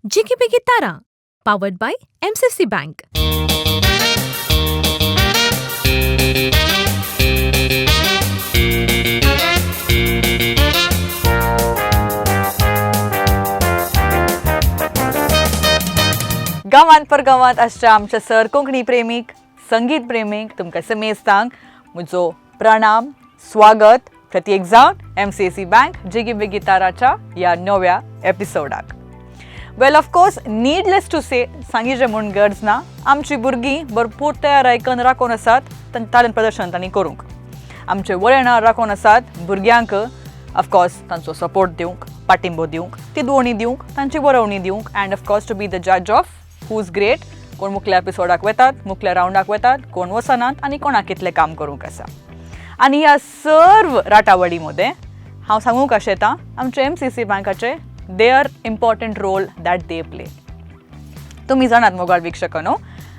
Jiggy Biggy Tara, powered by MCC Bank. गांवांत परगांवांत आसच्या आमच्या सर कोंकणी प्रेमीक संगीत प्रेमीक तुमकां समेस्तांक म्हजो प्रणाम स्वागत प्रत्येक जावन MCC बँक जिगी बिगी ताराच्या ह्या नव्या एपिसोडाक. वेल ऑफकोर्स नीडलेस टू से सांगिचे म्हूण गरज ना. आमची भुरगीं भरपूर तयार आयकन राखून आसात तालेंट प्रदर्शन तांणी करूंक. आमचे वळणां राखून आसात भुरग्यांक ऑफकोर्स तांचो सपोर्ट दिवंक पाठिंबो दिवंक तिदवणी दिवंक तांची बरोवणी दिवंक and of course to be the जज ऑफ हूज ग्रेट. कोण मुखल्या एपिसोडाक वतात मुखल्या रावंडाक वतात कोण वचनात आनी कोणाक कितलें काम करूंक आसा. आनी ह्या सर्व राटावडी मध्ये हांव सांगूंक आशेतां आमचे MCC बँकाचे there important role that they play. तुमी जाणात मोगाळ वीक्षकांनो,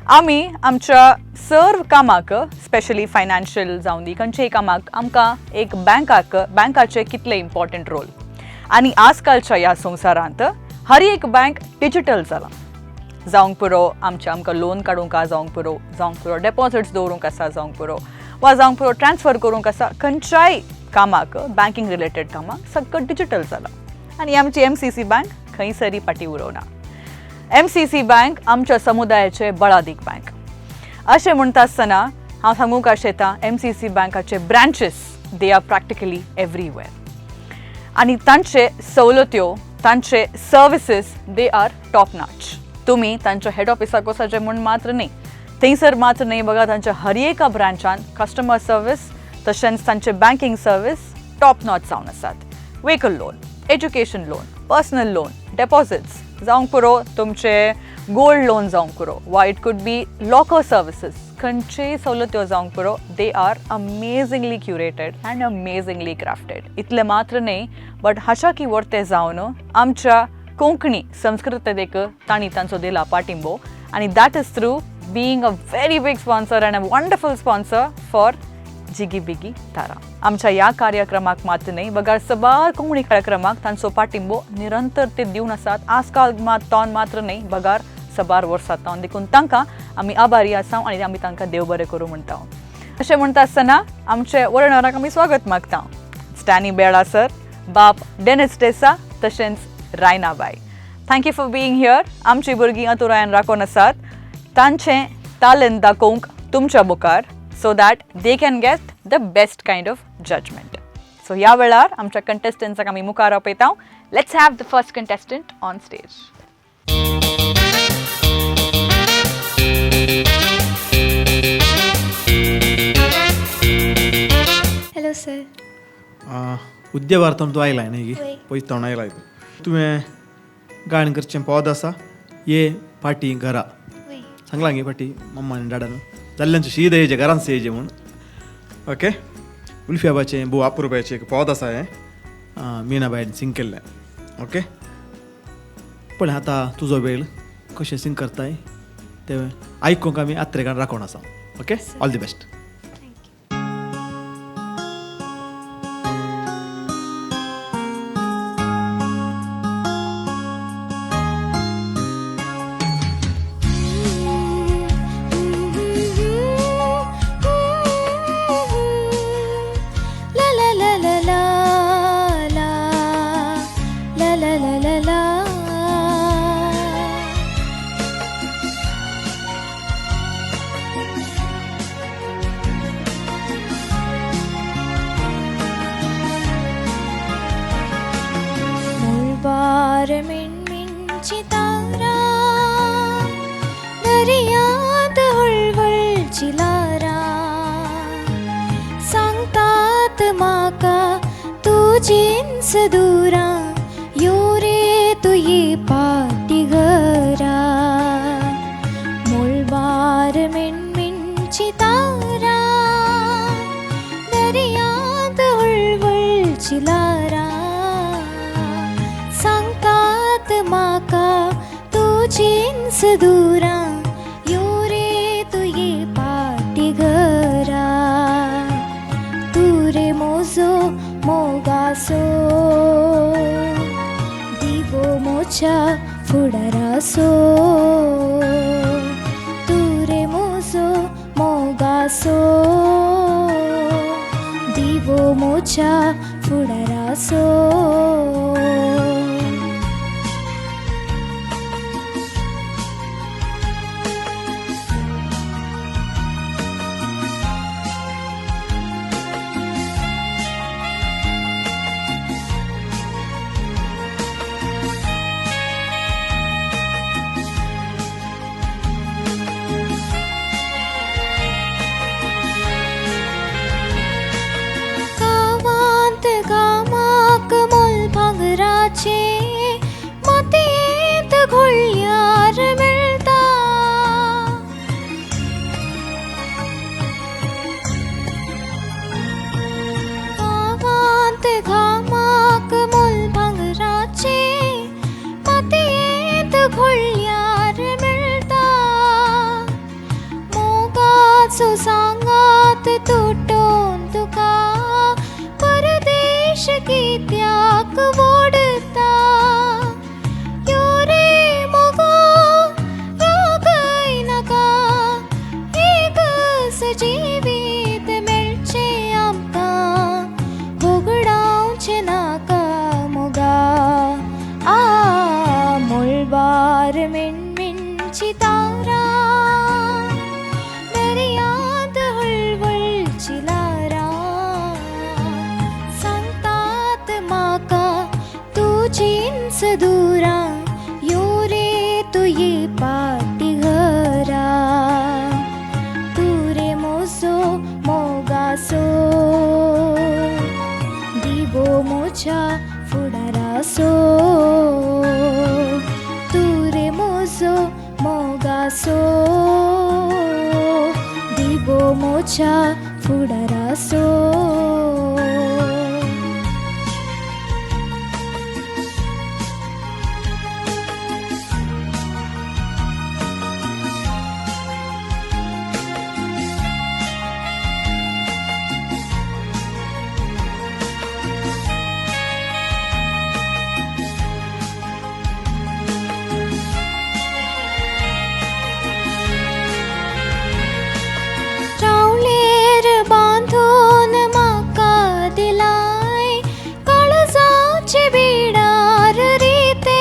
आमी आमच्या सर्व कामाक स्पेशली फायनान्शियल जावं दी खंयच्याय कामाक आमकां एक बँकाचे कितले इम्पॉर्टंट रोल. आनी आजकालच्या ह्या संवसारांत हर एक बँक डिजिटल जाला. जावंक पुरो आमकां लोन काडूंक जावंक पुरो डेपॉझिट्स दवरूंक आसा जावंक पुरो वा जावंक पुरो ट्रान्सफर करूंक आसा. खंयच्याय कामाक बँकिंग रिलेटेड कामाक सगळं डिजिटल जाला. आनी आमची MCC बँक खंयसरी फाटी उरोवना. MCC बँक आमच्या समुदायाचे बळादीक बँक. अशें म्हणटा आसतना हांव सांगूंक आशेतां MCC बँकाचे branches they are practically everywhere. आनी तांचे सवलत्यो तांचे services they are top notch. तुम्ही तांच्या हेड ऑफिसाक वचाचें म्हूण मात्र न्ही, थंयसर मात्र न्ही बघा, तांच्या हर एका ब्रांचान कस्टमर सर्वीस तशेंच तांचे बँकिंग सर्वीस टॉप नॉच जावन आसात. Vehicle loan, education loan, personal loan, deposits जावंक पुरो तुमचे गोल्ड लोन जावंक पुरो वा it could be locker services खंयचेय सवलत्यो जावंक पुरो they are amazingly curated and amazingly crafted. इतले मात्र न्ही बट हाच्या की वर्ते जावन आमच्या कोंकणी संस्कृततेक तांणी तांचो दिला पाठिंबो आनी that is through being a very big sponsor and a wonderful sponsor for Jigi Bigi Tara. आमच्या ह्या कार्यक्रमाक मात्र न्ही बगार सबार कोंकणी कार्यक्रमाक तांचो पाठिंबो निरंतर ते दिवन आसात. आजकाल तावन मात्र न्ही बगार सबार वर्सां तावन देखून तांकां आमी आभारी आसा आनी आमी तांकां देव बरें करूं म्हणटा. अशें म्हणटा आसतना आमचे वळणाराक आमी स्वागत मागता. स्टॅनी बेळा सर, बाप डेनिस डेसा तशेंच रायनाबाई. Thank you for being here. आमची भुरगीं अतुरायान राखून आसात तांचें टॅलंट दाखोवंक तुमच्या मुखार so that they can get the best kind of judgement. So ह्या वेळार आमच्या कंटेस्टंट्साक आमी मुखार आपयता. Let's have the first contestant on stage. Hello sir. उद्या भारतांत तूं आयलाय न्ही पयस तोंड आयलाय तुवें गायन करचें पद आसा ये पाटी घरा सांगला गे पाटी मम्मा आनी डाडान जाल्ल्यांचें शीद येजें घरान सेजें म्हूण. ओके. उल्फियाबाचें भोव अपुरबाचें एक पद आसा हें मिनाबाईन सिंग केल्लें. ओके. पण आतां तुजो वेळ कशें सिंग करताय तें आयकूंक आमी आत्रेकान राखून आसा. ओके. All the best. मिणमिणची तारा दर्यात हळवळची लारा सांगतात म्हाका तुजींच दुरा यो रे तुये पाटी घरा. मुळबार मिणमिणची तारा दर्यात हळवळची लारा सांगतात म्हाका तुजींच दुरा यो रे तुये पाटी घरा. तू रे मोजो मोगासो दिवो मोच्या फुड फुडारासो तू रे मोजो मोगासो दिवो मोच्या फुडारासो गावांत गामाक मोल भांगराचे मातयेंत घोळ्यार मेळटा गावांत गामाक मोल भांगराचे मातयेंत घोळ्यार मेळटा मोगाचो सांगात तुटोन तुका परदेश कित्याक वोडता यो रे मोगो रागय नाका एकच जिवीत मेळचें आमकां वगडावचें नाका मोगा मोळबार मिणमिणची तारा दर्यांत हळवळची लारां सांगतात म्हाका तुजींच दुरां यो रे तुये पाटी घरा तू रे मोजो मोगासो दिवो मोच्या फुडारासो तू रे मोजो मोगासो दिवो मोच्या फुडारासो रावलेर बांधून म्हाका दिलाय काळजाचे बिडार रे ते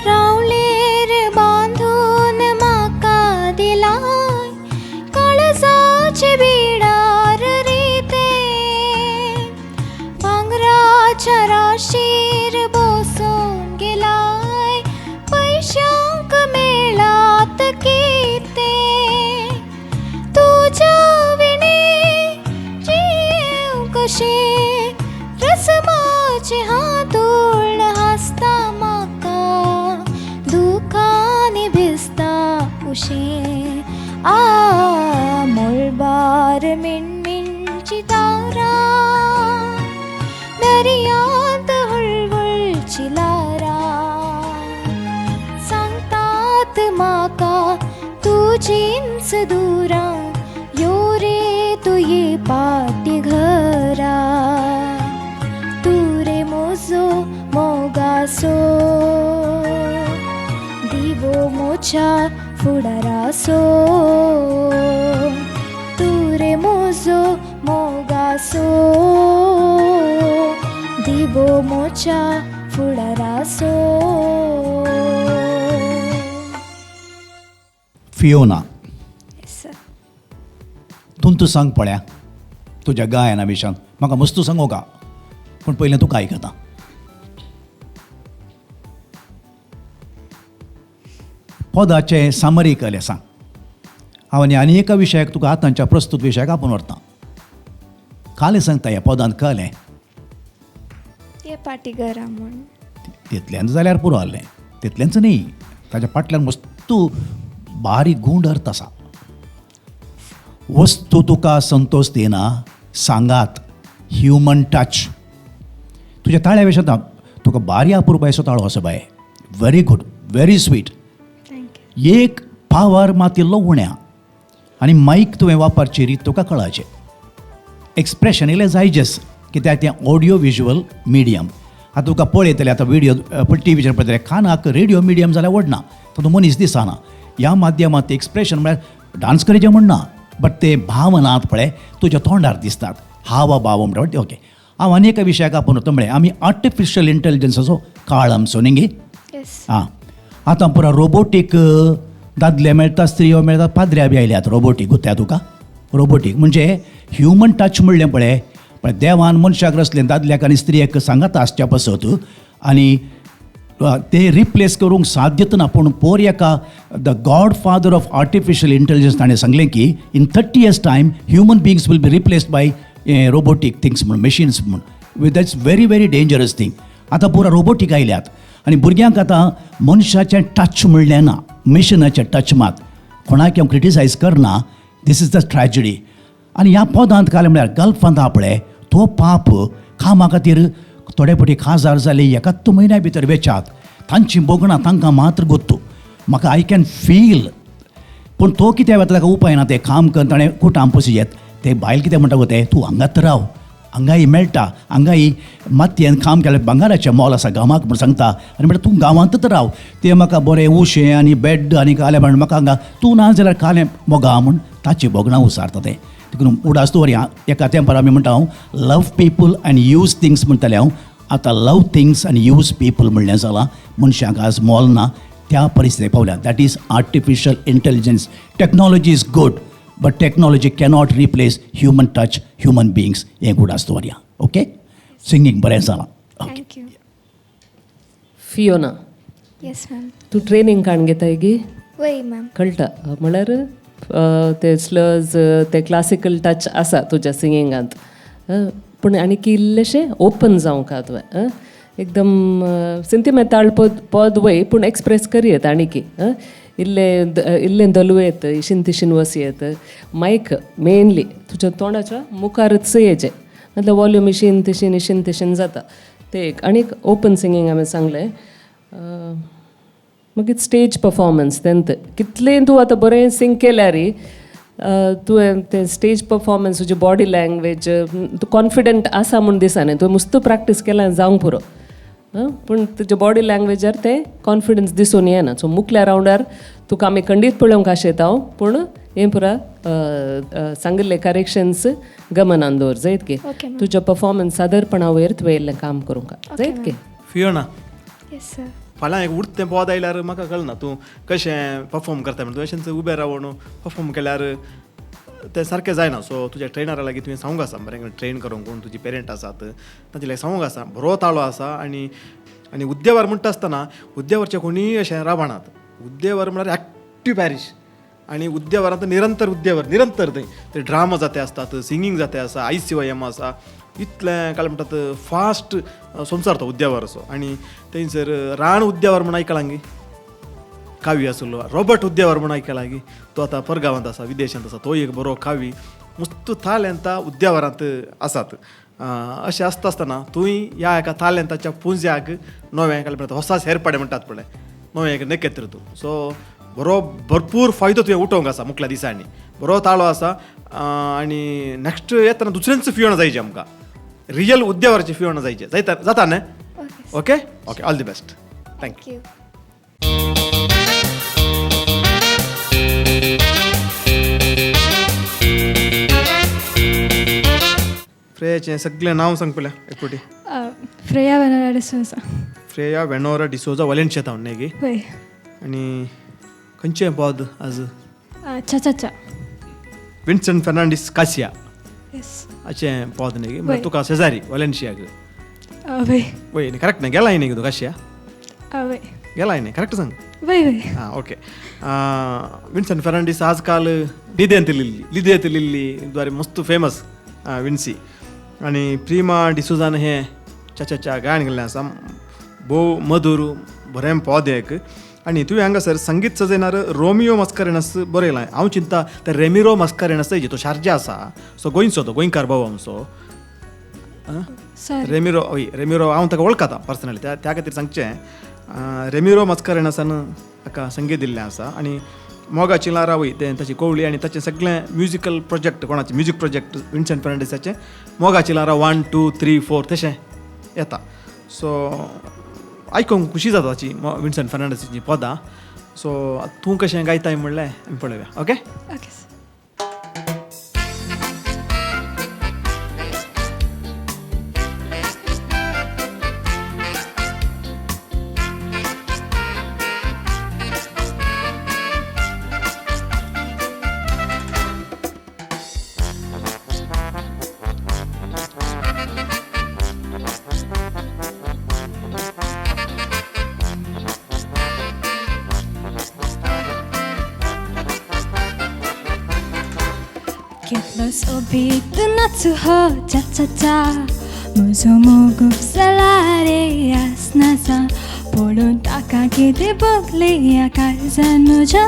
रावलेर बांधून म्हाका दिलाय काळजाचे बिडार रे ते भांगराच्या राशीर बसून गेलाय पैशांक मेळात किते तुज्या विणे जीव कशे रसमाचे हातूळ हासता म्हाका दुखानी भिजता उशे मोळबार मिणमिणची तारा दर्यांत हळवळची लारां सांगतात म्हाका तुजींच दुरां यो रे तुये पाटी घरा तू रे मोजो मोगासो दिवो मोच्या फुडारासो तू रे मोजो मोगासो दिवो मोच्या फुडारासो फियोना तूं सांग पळया तुज्या गायना विशयान म्हाका मस्तू सांगो का पूण पयलें तुका आयकता पदाचें सामरीक सांग हांव आनी एका विशयाक तुका आतांच्या प्रस्तुत विशयाक आपोवन व्हरतां काले सांगता ह्या पदान कळ्ळें ये पाटी घरा म्हण तितल्यान जाल्यार पुरो आहलें तितलेंच न्ही ताच्या फाटल्यान मस्तू बारीक गूंड अर्थ आसा वस्तू तुका संतोष दिना सांगात ह्युमन टच तुज्या ताळ्या विशयां तुका बारी अपुरबायचो ताळो असो by very good very sweet एक पावर मातिल्लो उण्या आनी मायक तुवें वापरची रीत तुका कळाचें एक्सप्रेशन इलें जायजेस कित्याक तें ऑडियो विज्युअल मिडियम. आतां तुका पळयतले आतां व्हिडियो टीव्हीचेर पळयतले कानाक रेडिओ मिडियम जाल्यार ओडना, तो मनीस दिसना. ह्या माध्यमांत एक्सप्रेशन म्हळ्यार डान्स करचें म्हणना, बट ते भावनात पळय तुज्या तोंडार दिसतात, हाव भाव म्हणटा. ओके, हांव आनी एका विशयाक आपण वता म्हळ्यार आमी आर्टिफिशियल इंटेलिजन्साचो काळ आमचो न्ही गे. येस. हां, आतां पुरो रोबोटीक दादले मेळटा, स्त्रियो मेळटात, पाद्र्या बी आयल्यात रोबोटीक. गुत्या तुका रोबोटीक म्हणजे ह्युमन टच म्हणलें पळय. पण देवान मनशाक रचलें दादल्याक आनी स्त्रियेक सांगात आसच्या पसत, आनी ते रिप्लेस करूंक साध्यत ना. पूण पोर एका the god father of artificial intelligence ताणें सांगलें की in 30 years time human beings will be replaced by robotic things म्हण, मशीन्स म्हण. That's very very dangerous thing. आतां पुरो रोबोटीक आयल्यात आनी भुरग्यांक आतां मनशाचें टच म्हणलें ना, मशिनाचें टच मात. कोणाक हांव क्रिटिसायज करना, दीस इज द ट्रॅजडी. आनी ह्या पदांत काल म्हळ्यार गल्फांत आहा पळय तो पाप कामा खातीर थोडे फावटी खाजार जाले 71 म्हयन्या भितर वेचात. तांची बोगणां तांकां मात्र गोत्तू. म्हाका आय कॅन फील. पूण तो कित्याक वता ताका उपाय ना. ते काम कर ताणें कुटाम पयशे येत. ते बायल कितें म्हणटा गो ते, तूं हांगात राव, हांगाय मेळटा, हांगाय मातयेन काम केलें भांगाराचें मोल आसा गांवांक म्हूण सांगता. आनी म्हणटा तूं गांवांतच राव, ते म्हाका बरें उशें आनी बेड आनी काले म्हण म्हाका हांगा तूं ना जाल्यार कालें मोगा म्हूण ताची बोगणां उसारता ते. देखून उडास दवरया. एका तेंपार आमी म्हणटा हांव लव पीपल अँड यूज थिंग्स म्हणटाले हांव. आतां लव थिंग्स अँड यूज पीपल म्हणलें जालां. मनशाक आज मोल ना, त्या परिस्थितीक पावल्या. That is artificial intelligence. Technology is good, but technology cannot replace human touch, human बिंग्स. हें उडास दवरया. ओके, सिंगींग बरें जालां. Okay. Thank you. Fiona, yes ma'am. तूं ट्रेनींग काण घेताय गी वय मॅम. कळटा म्हळ्यार ते स्लर्स ते क्लासिकल टच आसा तुज्या सिंगिंगांत. पूण आनीक इल्लेशें ओपन जावंक तुवें. एकदम सेंटिमेंटाळ पद वय, पूण एक्सप्रेस करियेत आनीक इल्लें दलुयेत, इशिन तिशीन वसयेत. मायक मेनली तुज्या तोंडाच्या मुखारच येचें, नाजाल्यार वॉल्यूम इशिन तिशीन जाता. ते एक आनीक ओपन सिंगींग हांवें सांगलें. मागीर स्टेज परफॉर्मन्स तेंत कितलें तूं आतां बरें सिंग केल्यार तुवें तें स्टेज परफॉर्मन्स, तुजी बॉडी लँग्वेज, तूं कॉन्फिडंट आसा म्हूण दिसना. तुवें मस्त प्रॅक्टीस केल्यार जावंक पुरो, पूण तुज्या बॉडी लँग्वेजार तें कॉन्फिडन्स दिसून येना. सो मुखल्या रावंडार तुका आमी खंडीत पळोवंक आशेता, पूण हें पुरा सांगिल्ले करेक्शन्स गमनान दवर जायत की तुज्या परफॉर्मन्स सादरपणा वयर तुवें इल्लें काम करूंक जायत की. Fiona, yes sir. फाल्यां एक उरतें पद आयल्यार म्हाका कळना तूं कशें परफॉर्म करता म्हण. तूं अशेंच उबें रावून परफॉर्म केल्यार तें सारकें जायना. सो तुज्या ट्रेनरा लागीं तुवें सांगूंक आसा, बरें ट्रेन करूंक कोण तुजी पेरंट आसात तांचे लागीं सांगूंक आसा. बरो ताळो आसा. आनी उद्देवार म्हणटा आसतना उद्देवारचे कोणीय अशें रावणात. उद्देवार म्हळ्यार एक्टीव पॅरीश. आनी उद्देवारांत निरंतर निरंतर ते ड्रामा जाते आसतात, सिंगींग जाते आसा, ICYM आसा. इतलें काल म्हणटात फास्ट संवसार तो उद्देवार असो. आनी थंयसर राण उद्देवार म्हूण आयकलां गी, कावी आसलो. रॉबर्ट उद्देवार म्हूण आयकलां गी, तो आतां परगांवांत आसा, विदेशांत आसा. तो एक बरो कावी. मस्त ताल्यांता उद्देवारांत आसात. अशें आसता आसतना तुवें ह्या एका ताल्यांताच्या पुंज्याक नवें काल म्हणटात होसास हेरपाडे म्हणटात पळय, नवें एक नकेत्र तूं. सो बरो भरपूर फायदो तुवें उठोवंक आसा मुखल्या दिसांनी. बरो ताळो आसा. आनी नेक्स्ट येतना दुसऱ्यांच फियोना जायचें आमकां, रियल उद्देवाराचें फियोना जायचें. जाता न्ही? Okay okay, all the best. Thank you. फ्रेयाचें सगळें नांव सांग पयलें एकपटी. फ्रेया वेनोरा डिसोजा. फ्रेया वेनोरा डिसोजा वालेन्शिया टावन न्ही गे. वय. आनी खंयचें पद आज? चा. विन्संट फर्नांडीस कासिया येस. अशें पद न्ही गे. तुका शेजारी वालेन्शियाक. वय. वय न्ही, करेक्ट न्ही? गेलाय न्ही तूं कासिया? वय. गेलाय न्ही, करेक्ट सांग. वय वय. हां ओके. विन्संट फर्नांडीस आजकाल लिदेंत लिल्ली द्वारे मस्त फेमस विन्सी. आनी प्रिमा डिसोजान हें च्या गायन केल्लें आसा. भोव मधूर बरें पद एक. आनी तुवें हांगासर संगीत सजयणार रोमियो मस्कारेनस बरयलां. हांव चिंता ते रेमिरो मस्कारेनस तेजे तो शार्जा आसा. सो गोंयचो तो गोंयकार भाव आमचो. रेमिरो हांव ताका वळखता पर्सनली, त्या खातीर सांगचें. रेमिरो मस्कारेनसान ताका संगीत दिल्लें आसा. आनी मोगाची लारा वय ते ताची कवळी आनी ताचे सगळे म्युजिकल प्रोजेक्ट कोणाचे म्युजीक प्रोजेक्ट विन्संट फर्नांडिसाचे मोगाची लारा 1 2 3 4 तशें येता. सो आयकूंक खुशी जाता ताची विन्संट फर्नांडिसाची पदां. सो तूं कशें गायताय म्हणलें आमी पळोवया. Okay. Okay sir. Kitlo sobito natsu ho cha cha cha muzo mogu salare yasna-san polun takagite bogli akarzan ja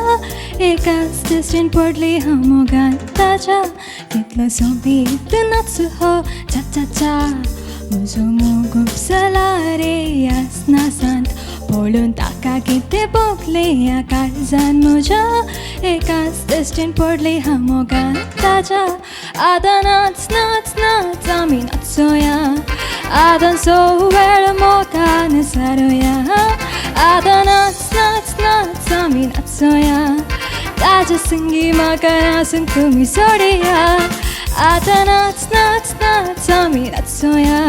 ekas destin portli hamogan taja. Kitlo sobito natsu ho cha cha cha muzo mogu salare yasna-san polun takagite bogli akarzan ja ekas destin portli hamogan taja. Adan nuts nuts nuts ami natsoya adan so well moka nesaroya adan nuts nuts nuts ami natsoya taja singi makana sungtumi soriya adan nuts nuts nuts ami natsoya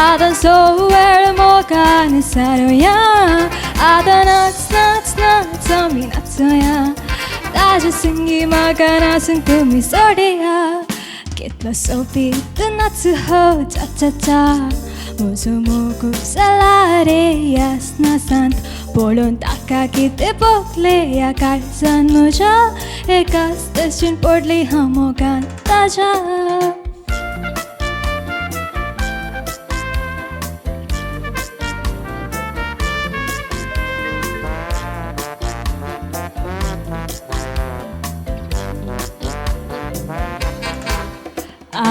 adan so well moka nesaroya adan nuts nuts nuts ami natsoya taja singi makana sungtumi soriya. Kitlo sobito natsu ho cha cha cha muzo mogu salare yasna-san polun takagite bogli akarzan ja ekas destin portli hamogan taja.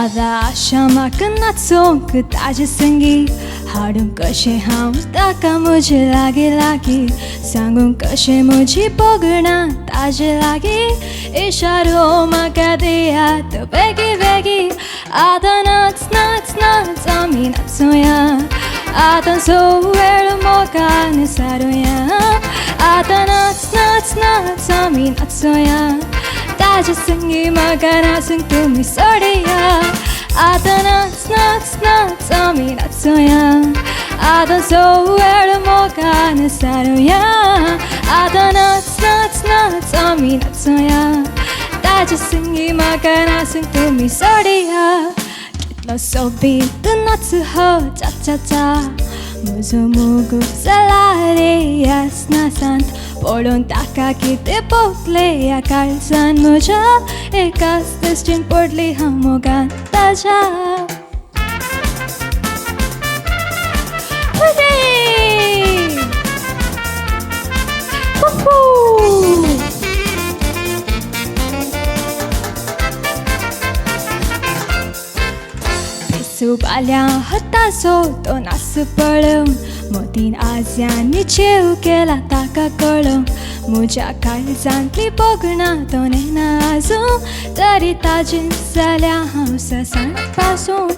Ada shamak natsong taja sangi हाडूं कशें हांव ताका म्हजे लागीं लागीं सांगूंक कशें म्हजी बोगणां ताजे लागीं इशारो म्हाका दियात बेगी बेगी. आतां नाच नाच नाच आमी नाचुया आतां सो वेळ मोका निसारुया आतां नाच नाच नाच आमी नाचुया ताजे संगी म्हाका नाचूंक तुमी सोडया आतां नाच नाच नाच आमी नाचुया आतां सो वेळ मोका निसारुया आतां नाच नाच नाच आमी नाचुया ताजे संगी म्हाका नाचूंक तुमी सोडया. कितलो सोबीत नाच हो चा चा चा म्हजो मोग जाला रे यासनासांत पळोवन ताका कितें पोगलें ह्या काळजान म्हज्या एकाच दृश्टीन पडली हांव मोगान ताज्या. सुबाल्या हतासो तो नाच पळोवन मोतीन आज्यांनी चेव केला ताका कळोवन म्हज्या काळजांतली बोगणां तो नेना आजून तरी ताजीन जाल्या हांव ससान पासून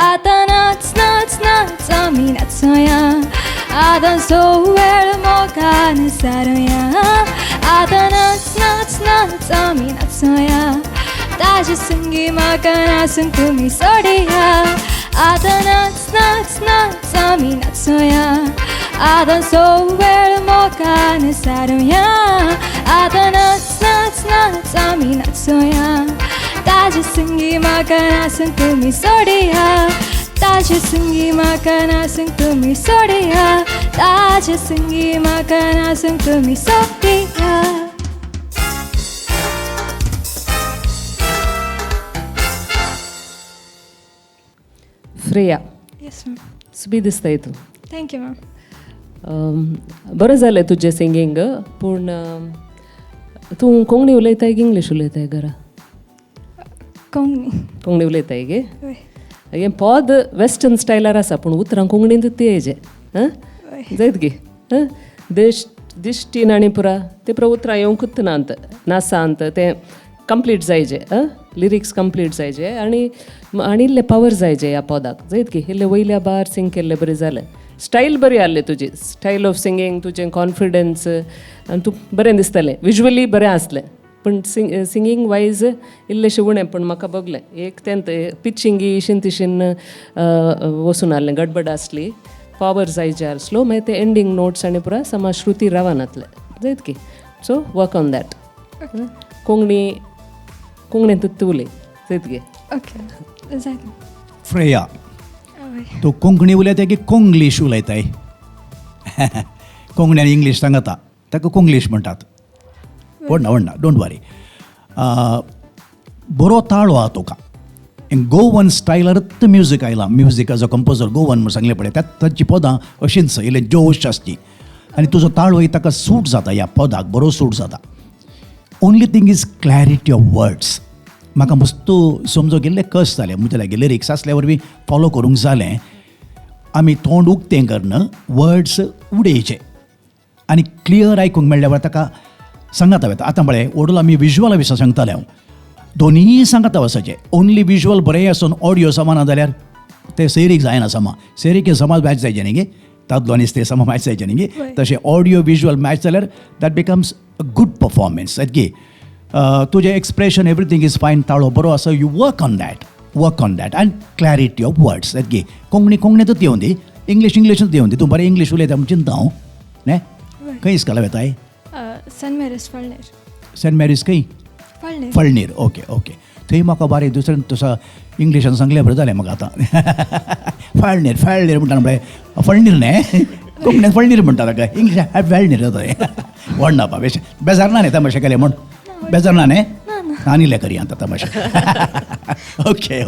आतां नाच नाच नाच आमी नाचुया आतां सो वेळ मोगान सारुया आतां नाच नाच नाच आमी नाचुया ताजे संगी म्हाका नाचूंक तुमी सोडया आतां नाच नाच नाच आमी नाचुया आतां सो वेळ मोगान सारुया आतां नाच नाच नाच आमी नाचुया ताजे संगी म्हाका नाचूंक तुमी सोडया ताजे संगी म्हाका नाचूंक तुमी सोडया ताजे संगी म्हाका नाचूंक तुमी सोडया. Freya yes ma'am. सुबी दिसताय तूं. Thank you ma'am. बरें जालें तुजें सिंगींग पूण तूं कोंकणी उलयताय की इंग्लीश उलयताय घरा? कोंकणी उलयताय गे. हें पद वेस्टर्न स्टायलार आसा पूण उतरां कोंकणींतूच येजे जायत गे. देश दिश्टीन आनी पुरा ते पुरा उतरां येवंकूच ना अंत नासांत ते कंप्लीट जायचे लिरिक्स कंप्लीट जायचे आनी इल्ले पावर जायचे ह्या पदाक जायत की इल्ले वयल्या बार सिंग केल्ले बरें जालें स्टायल बरी आहली तुजी स्टायल ऑफ सिंगींग तुजें कॉन्फिडन्स आनी तूं बरें दिसतालें विज्युअली बरें आसलें पण सिंगींग वायज इल्लेशें उणें पण म्हाका बगलें एक तेंत पिचिंगी इशीन तिशीन वचून आहलें गडबड आसली पावर जायचे स्लो मागीर ते एंडींग नोट्स आनी पुरा समा श्रुती रावान जातले जायत की सो वर्क ऑन दॅट कोंकणींत तूं उलय जायत की ओके जालें फ्रेया तूं कोंकणी उलयता की कोंग्लीश उलयताय कोंकण्यान इंग्लीश सांगता ताका कोंग्लीश म्हणटात व्हडना डोंट वरी बरो ताळो आहा तुका गोवन स्टायलारूच म्युजीक आयलां music as a composer Goan म्हूण सांगलें पळय ताची पदां अशींच इल्लें जोश आसची आनी तुजो ताळो ताका सूट जाता ह्या पदाक बरो सूट जाता only thing is clarity of words म्हाका मस्त समजो गेल्ले कस जाले म्हणजे लायक लिरिक्स आसल्या वरवीं फॉलो करूंक जालें आमी तोंड उक्तें करना वर्ड्स उडयचे आनी क्लियर आयकूंक मेळ्ळ्या वर ताका सांगाता वता आतां पळय ओडूल आमी विज्युअला विशीं सांगताले हांव दोनीय सांगाता वचाचे ओन्ली विज्युअल बरें आसून ऑडियो समान जाल्यार ते सैरीक जायना समा सैरीक समाज मॅच जायचे न्ही गे तातलो आनी ते समा मॅच जायचे न्ही गे तशें ऑडियो विज्युअल मॅच जाल्यार that becomes a good performance सारकी तुजें एक्सप्रेशन एवरीथींग इज फायन ताळो बरो आसा you work on that end clarity of words सारकी कोंकणीतूच येवन दी इंग्लिशूच येवन दी तूं बरें इंग्लीश उलयता म्हूण चिंता हांव न्ही खंय इस्काला वेताय सेंट मेरीज फळनेर सेंट मेरीज खंय फळनीर ओके थंय म्हाका बारीक दुसऱ्यान तसो इंग्लिशान सांगलें बरें जालें म्हाका आतां फळनीर म्हणटा पळय फळनीर न्ही कोंकणीत फळनीर म्हणटा ताका इंग्लिशान फळनीर जाता व्हडना पा बेजार ना न्ही तमाशे केले म्हूण बेजार ना न्ही आनी करी आतां तमाशे ओके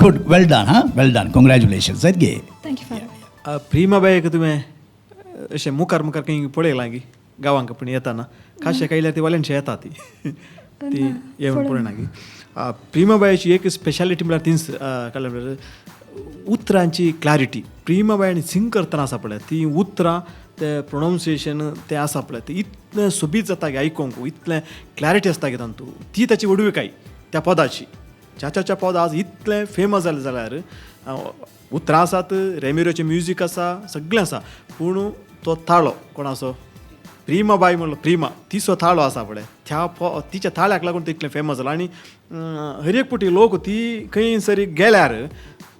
गुड वेल डन कॉंग्रॅच्युलेशन्स सायत गे थँक्यू फादर प्रिमाबायक तुवें अशें मुखार खंय पळयलां गी गांवांक पूण येताना खाशें कायल्यार ती वाल्यांची येता ती येवन पळयना गी प्रिमाबायची एक स्पेशालिटी म्हळ्यार तीच कळ्ळें म्हळ्यार उतरांची क्लॅरिटी प्रिमाबाय सिंग करतना आसा पळय ती उतरां ते प्रोनावन्सिएशन तें आसा पळय तें इतलें सोबीत जाता गे आयकोंक इतलें क्लॅरिटी आसता गे तातूंत ती ताची वडविकाय त्या पदाची ज्या पद आज इतलें फेमस जालें जाल्यार उतरां आसात रेमिरोचें म्युजीक आसा सगळें आसा पूण तो ताळो कोणाचो प्रिमाबाय म्हणलो प्रिमा तिचो ताळो आसा पळय तिच्या ताळ्याक लागून इतलें फेमस जालां आनी हर एक फावटी लोक ती खंय सरी गेल्यार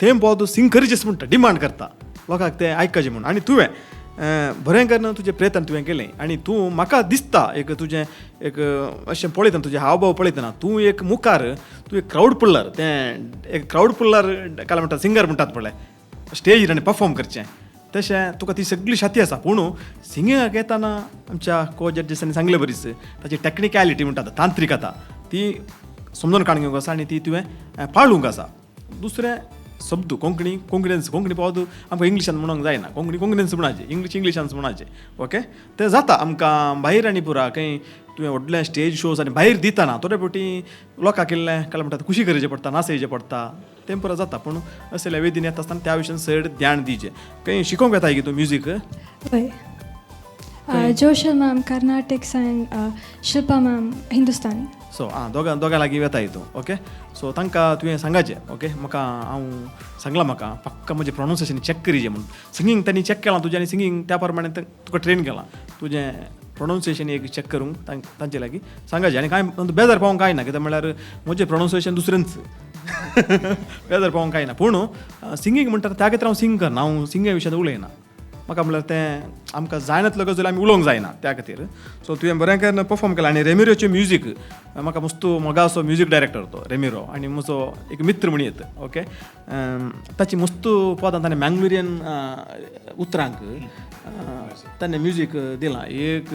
तें पद सिंग करचेंच म्हणटा डिमांड करता लोकांक तें आयकचें म्हणून आनी तुवें बरें करना तुजें प्रयत्न तुवें केलें आनी तूं म्हाका दिसता एक तुजें एक अशें पळयतना तुजे हावभाव पळयतना तूं एक मुखार तूं एक क्रावड पुल्लर तें एक क्रावड पुल्लर काय म्हणटा सिंगर म्हणटात पळय स्टेजीर आनी परफॉर्म करचें तशें तुका ती सगळी शाती आसा पूण सिंगिंगाक येताना आमच्या को जड्जीसांनी सांगलें बरीच ताची टॅक्निकॅलिटी म्हणटा तांत्रिकता ती समजून काडूंक आसा आनी ती तुवें पाळूंक आसा दुसरें शब्द कोंकणी पद आमकां इंग्लिशान म्हणूंक जायना कोंकणीच म्हणचे इंग्लिशान म्हणचे ओके तें जाता आमकां भायर आनी पुरा खंय तुवें व्हडले स्टेज शोज आनी भायर दितना थोडे फावटी लोकांक इल्लें काय म्हणटात खुशी करचें पडटा नाचयचें पडटा तें पुरो जाता पूण असले वेदीन येता आसतना त्या विशयान चड ध्यान दिवचें खंय शिकोवंक येता गे तूं म्युजीक हय जोशल मॅम कर्नाटिक्स and Shilpa ma'am Hindustani so दोगां लागीं येता तूं ओके सो तांकां तुवें सांगाचें ओके म्हाका हांव सांगलां म्हाका पक्का म्हजें प्रोनावन्सिएशन चॅक करीचें म्हणून सिंगींग तांणी चॅक केलां तुजें आनी सिंगींग त्या प्रमाणे तुका ट्रेन केलां तुजें प्रोनावन्सिएशन एक चॅक करूंक तांचे लागीं सांगाचें आनी कांय बेजार पावोंक कांय ना कित्याक म्हळ्यार म्हजें प्रोनावन्सिएशन दुसरेंच बेजार पावोंक कांय ना पूण सिंगींग म्हणटा त्या खातीर हांव सिंग करना हांव सिंगे विशयान उलयना म्हाका म्हळ्यार तें आमकां जायनातलो गजाली आमी उलोवंक जायना त्या खातीर सो तुवें बरें करून परफॉर्म केलां आनी रेमिरोचें म्युजीक म्हाका मस्त मोगाचो म्युजीक डायरेक्टर तो रेमिरो आनी म्हजो एक मित्र म्हण येत ओके ताची मस्त पदां ताणें मँग्लोरियन उतरांक ताणें म्युजीक दिलां एक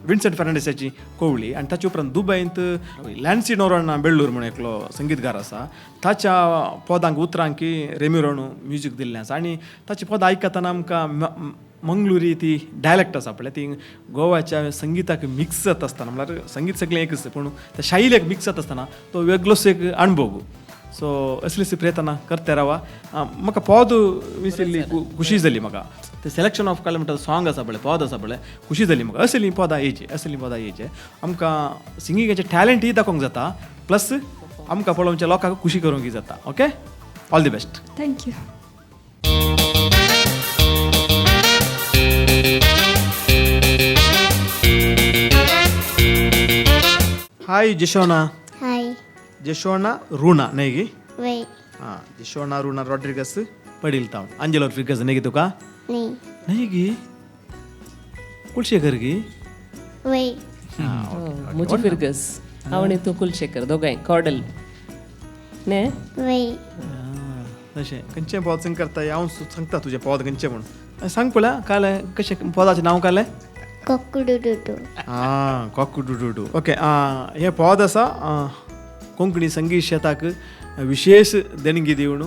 विन्सेंट फर्नांडीसाची कोवळी आनी ताचे उपरांत दुबयंत लॅन्सी नोरान बेळ्ळूर म्हणून एकलो संगीतकार आसा ताच्या पदांक उतरांक रेमिरोन म्युजीक दिल्लें आसा आनी ताची पदां आयकतना आमकां मंगळुरी ती डायलॅक्ट आसा पळय ती गोवाच्या संगीताक मिक्स जाता आसतना म्हळ्यार संगीत सगळें एकच पूण त्या शाइलेक मिक्स जाता आसतना तो वेगळोच एक अणभव सो असलीच प्रयत्न करते रावा म्हाका पद विसरली खुशी जाली म्हाका ते सिलेक्शन ऑफ केलें म्हणटा सॉंग आसा पळय पद आसा पळय खुशी जाली म्हाका असली पदां येयची आमकां सिंगिंगाचें टॅलंटूय दाखोवंक जाता प्लस आमकां पळोवच्या लोकांक खुशी करूंकय जाता okay all the best thank you. Hi Jashona hi Jashona Runa न्ही गी वय हां जशोना रुणा रॉड्रिगस पडील तावन अंजलो फिगस न्ही गी तुका नी न्ही गी कुलशेखर गी वय मुजी फिरगस हांव आनी तूं कुलशेखर दोगांय कॉडल ने वय तशें खंयचें पद सिंग करता हांव सांगता तुजें पद खंयचें म्हूण सांग पळय कालें कशें पदाचें नांव कालें कोकुडुडुडू हां कोकुडुडुडू ओके हें पद आसा कोंकणी संगीत क्षेत्राक विशेष देणगी दिवन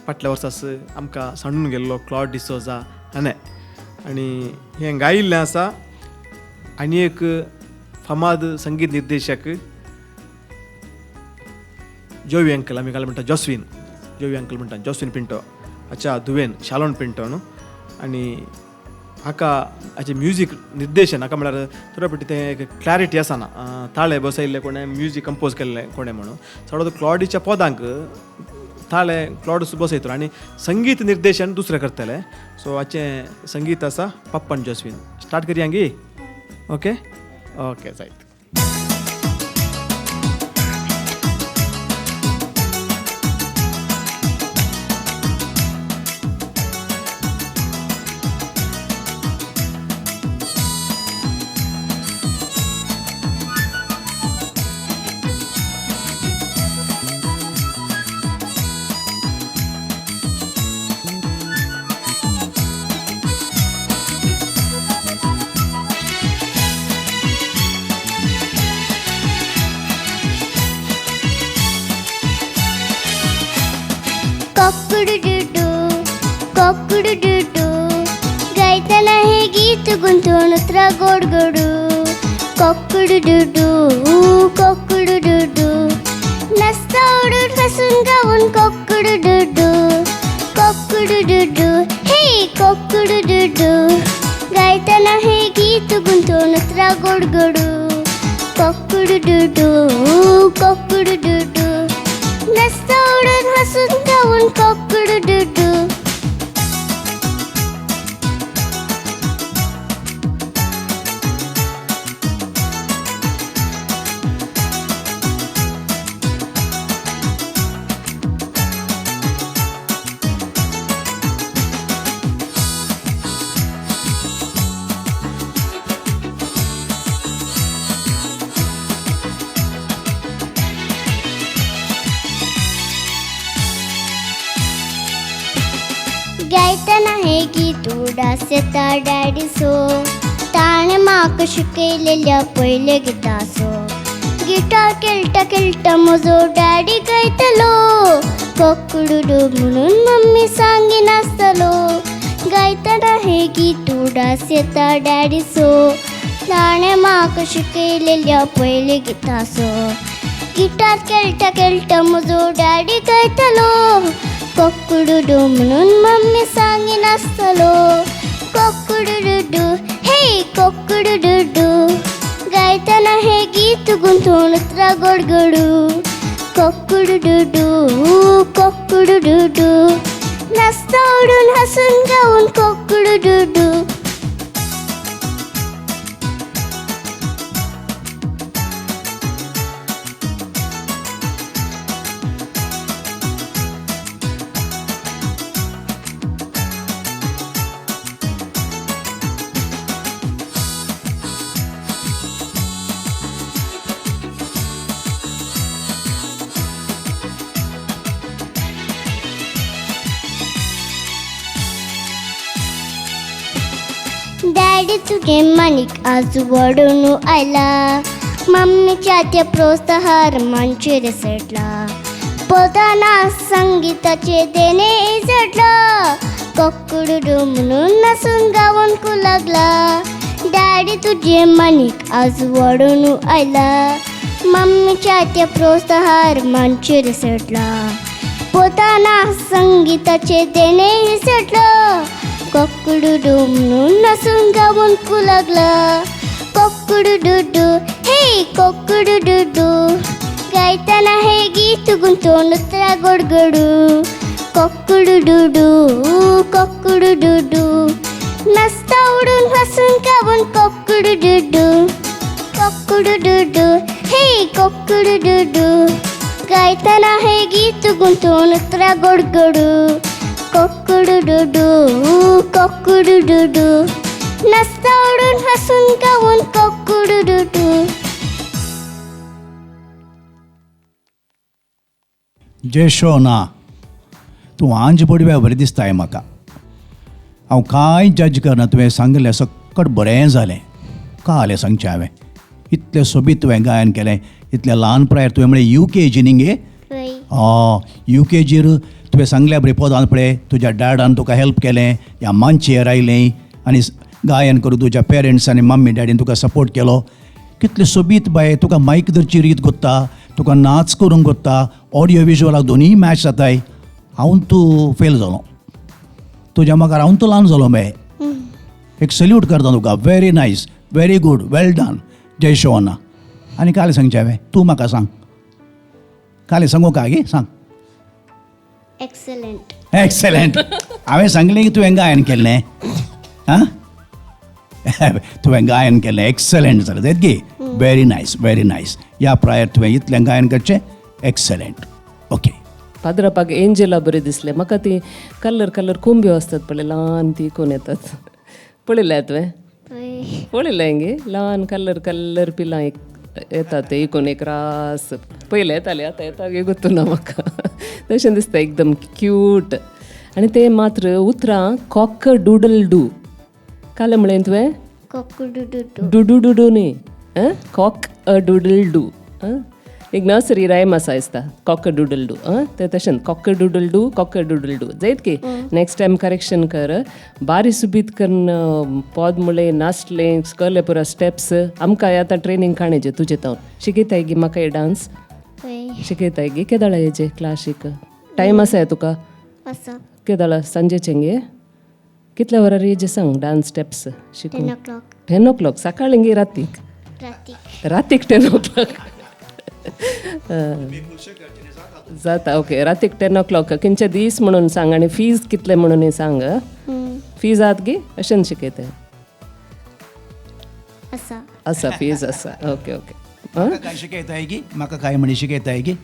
फाटल्या वर्सास आमकां सांडून गेल्लो क्लॉड डिसोजा हाणें आनी हें गायिल्लें आसा आनी एक फामाद संगीत निर्देशक जोवी अंकल आमी काल म्हणटा जोवी अंकल म्हणटा जॉस्विन पिंटो हाच्या धुवेन शालोन पिंटो न्हू आनी हाका हाचें म्युजीक निर्देशन हाका म्हळ्यार थोडे फावटी तें एक क्लॅरिटी आसना ताळे बसयल्ले कोणें म्युजीक कंपोज केल्लें कोणें म्हणून थोडो क्लॉडीच्या पदांक ताळे क्लॉड बसयतलो आनी संगीत निर्देशन दुसरें करतले सो हाचें संगीत आसा पप्पन जॉस्विन स्टार्ट करया गी ओके ओके जायत कोकुडुडुडू कोकुडुडुडू गायतना हे गीत गुंतून उतरा गोड गोडू कोकुडुडुडू कोकुडुडुडू नाचता उडून हसून गाऊन कोकुडुडुडू कोकुडुडुडू हे कोकुडुडुडू गायतना हे गीत गुंतून उतरा गोड गोडू कोकुडुडुडू कोकुडुडुडू नाचता उडून हसून गाऊन कोकुडुडुडू गायतना हे गीत उडास येता डॅडी सो ताणे म्हाका शिकयलेल्या पयले गितासो गिटार खेळटा म्हजो डॅडी गायतलो कोकुडुडू म्हणून मम्मी सांगी नाचतलो गायतना हे गीत उडास येता डॅडी सो ताणे म्हाका शिकयलेल्या पयले गितासो गिटार खेळटा म्हजो डॅडी गायतलो कोकुडुडू म्हणून मम्मी सांगी नाचतलो कोकुडुडू हे कोकुडुडू गायतना हे गीत गुंतून उतरा गोड गोडू कोकुडुडू कोकुडुडू नाचता उडून हसून गाऊन कोकुडुडू डॅडी तुगे माणिक आज वडून आयला मम्मीच्या त्या प्रोत्साहार मंचेर सडला पोताना संगीताचे देणे झडला कोकुडुडू म्हणून नाचून गाऊन कू लागला डॅडी तुझे माणिक आज वडून आयला मम्मीच्या त्या प्रोत्साहार मंचेर सडला पोताना संगीताचे देणे झडला कोकडुडू म्हणून नसून गाऊन कू लागलं कोकडुडू हे कोकडुडू गायताना हे गीत गुंतवून उतरा गोडगडू कोकडुडू कोकडुडू नसता उडून हसून गाऊन कोकडुडू कोकडुडू हे कोकडुडू गायताना हे गीत गुंतवून उतरा गोडगडू कोकडुडू कोकडुडू नसता उडून हसून गाऊन कोकडुडू. जय शोना तूं आंज पडव्या बरें दिसताय म्हाका हांव कांय जज करना तुवें सांगलें सकट बरें जालें का जालें सांगचें हांवें इतलें सोबीत तुवें गायन केलें इतल्या ल्हान प्रायर तुवें म्हळें UKG न्ही गे UKGर तुवें सांगल्या बरें पदां पळय तुज्या डॅडान तुका हेल्प केलें ह्या मंचेर आयलें आनी गायन करून तुज्या पेरंट्स आनी मम्मी डॅडीन तुका सपोर्ट केलो कितलें सोबीत बाय तुका मायक धरची रीत कोत्ता तुका नाच करूंक कोत्ता ऑडियो विज्युअलाक दोनीय मॅच जाताय हांव तूं फेल जालो तुज्या म्हाका हांव तूं ल्हान जालो मॅ एक सल्यूट करता तुका वेरी नायस वेरी गूड वेल डन जय शोना आनी काले सांगचें हांवें तूं म्हाका सांग काले सांगू का गे सांग एक्सलंट एक्सलंट हांवें सांगलें की तुवें गायन केल्लें आं तुवें गायन केल्लें एक्सलंट जालें तेत गे वेरी नायस ह्या प्रायर तुवें इतलें गायन करचें एक्सलंट ओके पाद्रपाक एंजला बरें दिसलें म्हाका ती कलर कोंब्यो असतात पळय ल्हान ती कोण येतात पळयल्या तुवें पळयलें गे ल्हान कलर पिलां येतात ते इकून एक रास पयले येताले आतां येता गे गुर्तुना म्हाका तशें दिसता एकदम क्यूट आनी ते मात्र उतरां कॉक डुडल डू काले म्हळें तुवें कोकडुडू डुडू न्ही कॉक अ डुडल डू एक नर्सरी रायम आसा दिसता कॉक डुडल डू ते तशें कॉक डुडल डू जायत की नेक्स्ट टायम करेक्शन कर बारी सुबीत करून पद मुळे नाचलें करले पुरा स्टेप्स आमकां आतां ट्रेनींग काणयचें तुजें तावन शिकयताय गी म्हाका हे डान्स शिकयताय गी केदाळा हेजे क्लासीक टायम आसा तुका असं केदाळा सांजेचें गे कितल्या वरार हेजे सांग डान्स स्टेप्स शिकून 10 o'clock 10 o'clock सकाळीं गे रातीक रातीक 10 o'clock जाता ओके रातीक 10 o'clock खंयचे दीस म्हणून सांग आनी फीज कितले म्हणून सांग फीज आत गे अशें शिकयता आसा फीज आसा ओके म्हाका काय शिकयताय गी म्हाका काय म्हणी शिकयताय गी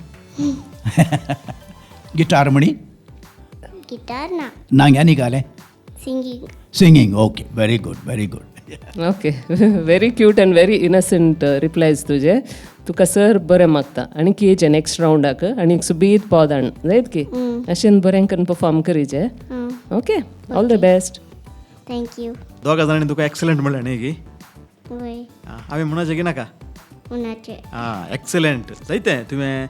गिटार म्हणी गिटार ना नांग्या निघालें singing okay very good okay very cute and very innocent replies तुजे तुका सर बरें मागता आनी कियेचें नेक्स्ट रावंडाक आनी सुबीत पद हाड जायत की अशें बरें करून परफॉर्म करीचें okay all the best thank you दोगा जाणांनी तुका एक्सलंट म्हणलें न्ही गी वय हांवें म्हणचें की नाका उन्हाचे एक्सलंट जायतें तुवें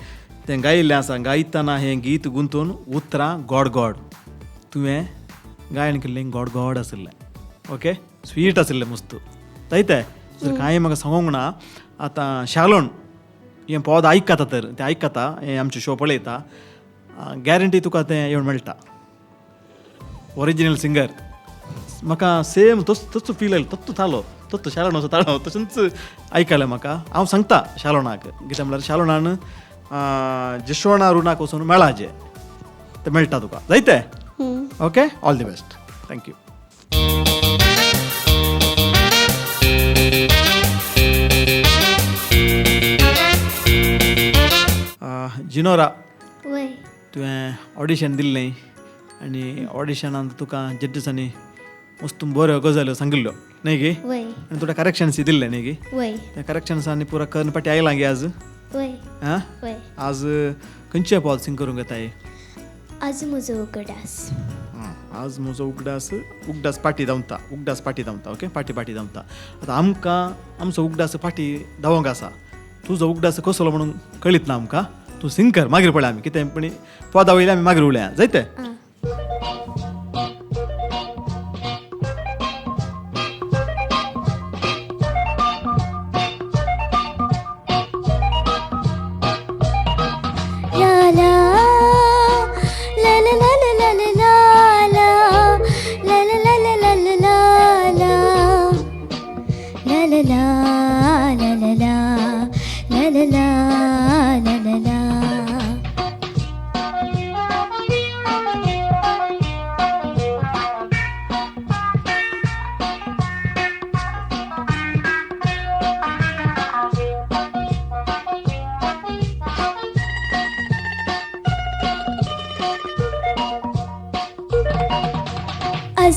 तें गायिल्लें आसा गायतना हें गीत गुंतून उतरां गोड तुवें गायन केल्लें गोड आशिल्लें ओके स्वीट आशिल्लें मस्त जायतें जर कांय म्हाका सांगूंक ना आतां शालोन हें पद आयकता तर तें आयकता हें आमचे शो पळयता गॅरंटी तुका तें येवन मेळटा ओरिजिनल सिंगर म्हाका सेम तोच फील आयलो तोच थालो तोच शालोन असो ताळो तशेंच आयकलें म्हाका हांव सांगता शालोनाक कित्याक म्हळ्यार शालोनान जशोणा रुणाक वचून मेळा जें तें मेळटा तुका जायतें okay all the best thank you Jinora वय तुवें ऑडिशन दिल्लें आनी ऑडिशनान तुका जड्जीसांनी मस्त बऱ्यो गजाल्यो सांगिल्ल्यो न्ही गे वय आनी थोडे करेक्शन्स दिल्ले न्ही गे वय त्या करेक्शन्सांनी पुरा करून पाटी आयलां गे आज वय आं वय आज खंयचे पद सिंग करूंक येताय आज म्हजो उगडास आज म्हजो उगडास पाटी धांवता ओके पाटी धांवता आतां आमकां आमचो उगडास पाटी धांवोंक आसा तुजो उगडास कसलो म्हणून कळीत ना आमकां तूं सिंग कर मागीर पळय आमी कितें पण पदां वयले आमी मागीर उलया जायतें la la la la la la la la la la la la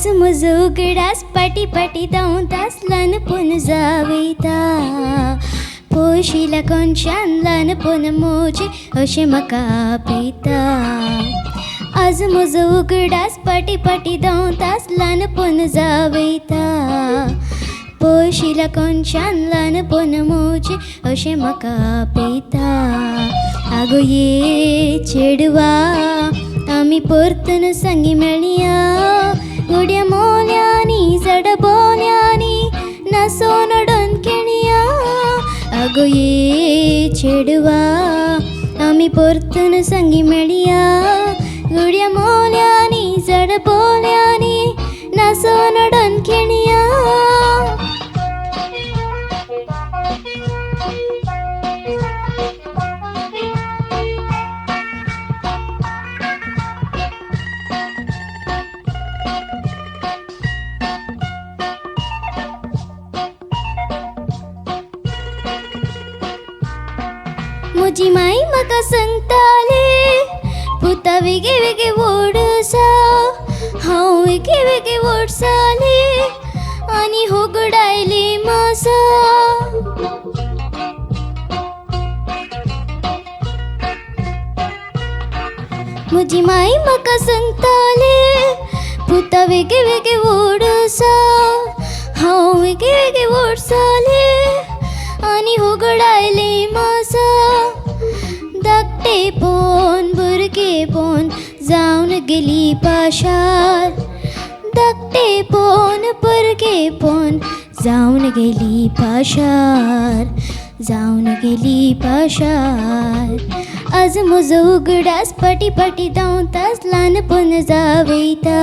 आज म्हजो उगडास पाटी पाटी धांवतास ल्हानपण जावयता पोशिल्या कोनशान ल्हानपण मोजे अशें म्हाका आपयता आज म्हजो उगडास पाटी पाटी धांवतास ल्हानपण जावयता पोशिल्या कोनशान ल्हानपण मोजे अशें म्हाका आपयता आगो ये चेडवा आमी परतून संगी मेळया उड्या मोल्यांनी जडबोल्यांनी नाचोन रडोन खेळया आगो ये चेडवा आमी परतून संगी मेळया उड्या मोल्यांनी जडबोल्यांनी नाचोन रडोन खेळया म्हजी माई म्हाका सांगताली पुता वेगे वेगे व्हडसा हांव वेगे वेगे व्हडसाली आनी होगडायली मासा म्हजी माई म्हाका सांगताली पुता वेगे वेगे व्हडसा हांव वेगे वेगे व्हडसाली आनी होगडायली मासा धाकटे पोन भुरगेपण जावन गेली पाशार धाकटे पोन भुरगेपण जावन गेली पाशार जावन गेली पाशार आज म्हजो उगडास पाटी पाटी धांवतास ल्हानपण जावयता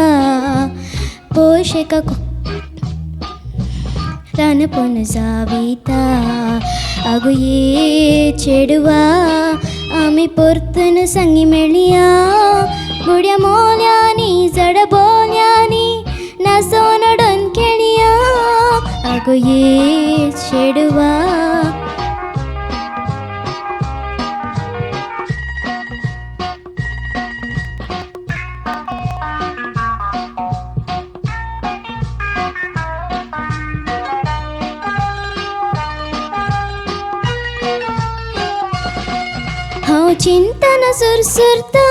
पोशेका ल्हानपण जावयता आगो ये चेडवा आमी परतून संगी मेळया बुड्या मोल्यांनी जडबोल्यांनी नाचोन रडोन खेळया आगो ये चेडवा हांव चिंतन सुरसुरता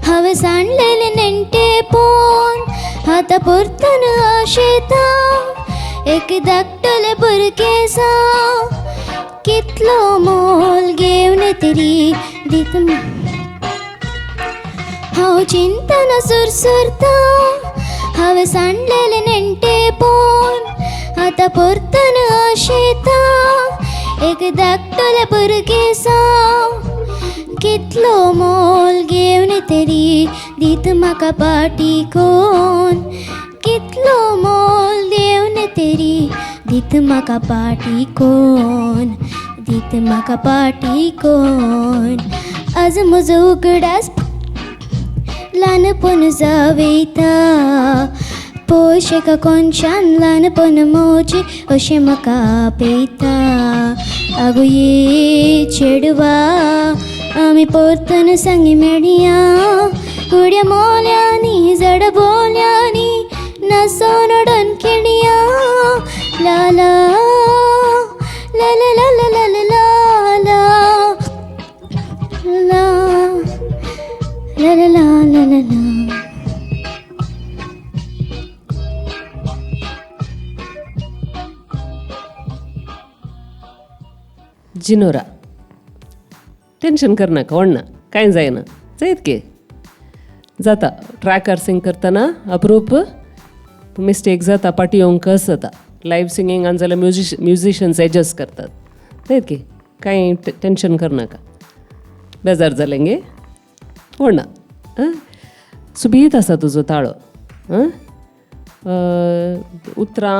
हांवें सांडलेले नेण्टे पोन आतां परतून आशेता एक धाकटले भुरगें कितलो मोल घेवन तरी दित हांव चिंतन सुरसुरता हांवें सांडलेले नेण्टे पोन आतां परतून आशेता एक धाकटले भुरगें कितलो मोल घेवन तरी दीत म्हाका पाटी कोन कितलो मोल घेवन तरी दीत म्हाका पाटी कोन दीत म्हाका पाटी कोन आज म्हजो उगडास ल्हानपण जावयता पोशेका कोनशान ल्हानपण मोजे अशें म्हाका आपयता आगो ये चेडवा आमी परतून संगी मेळया उड्या मोल्यांनी जडबोल्यांनी नाचोन रडोन खेळया ला ला ला ला ला ला ला ला ला ला ला ला ला ला जिनोरा टेन्शन कर नाका व्हडना कांय जायना जायत के जाता ट्रॅकार सिंग करतना अप्रूप मिस्टेक जाता पाटी येवंक कस जाता लायव्ह सिंगिंगान जाल्यार म्युजिशियन्स एडजस्ट करतात जायत की कांय टेन्शन कर नाका बेजार जालें गे व्हडना सुबीत आसा तुजो ताळो उतरां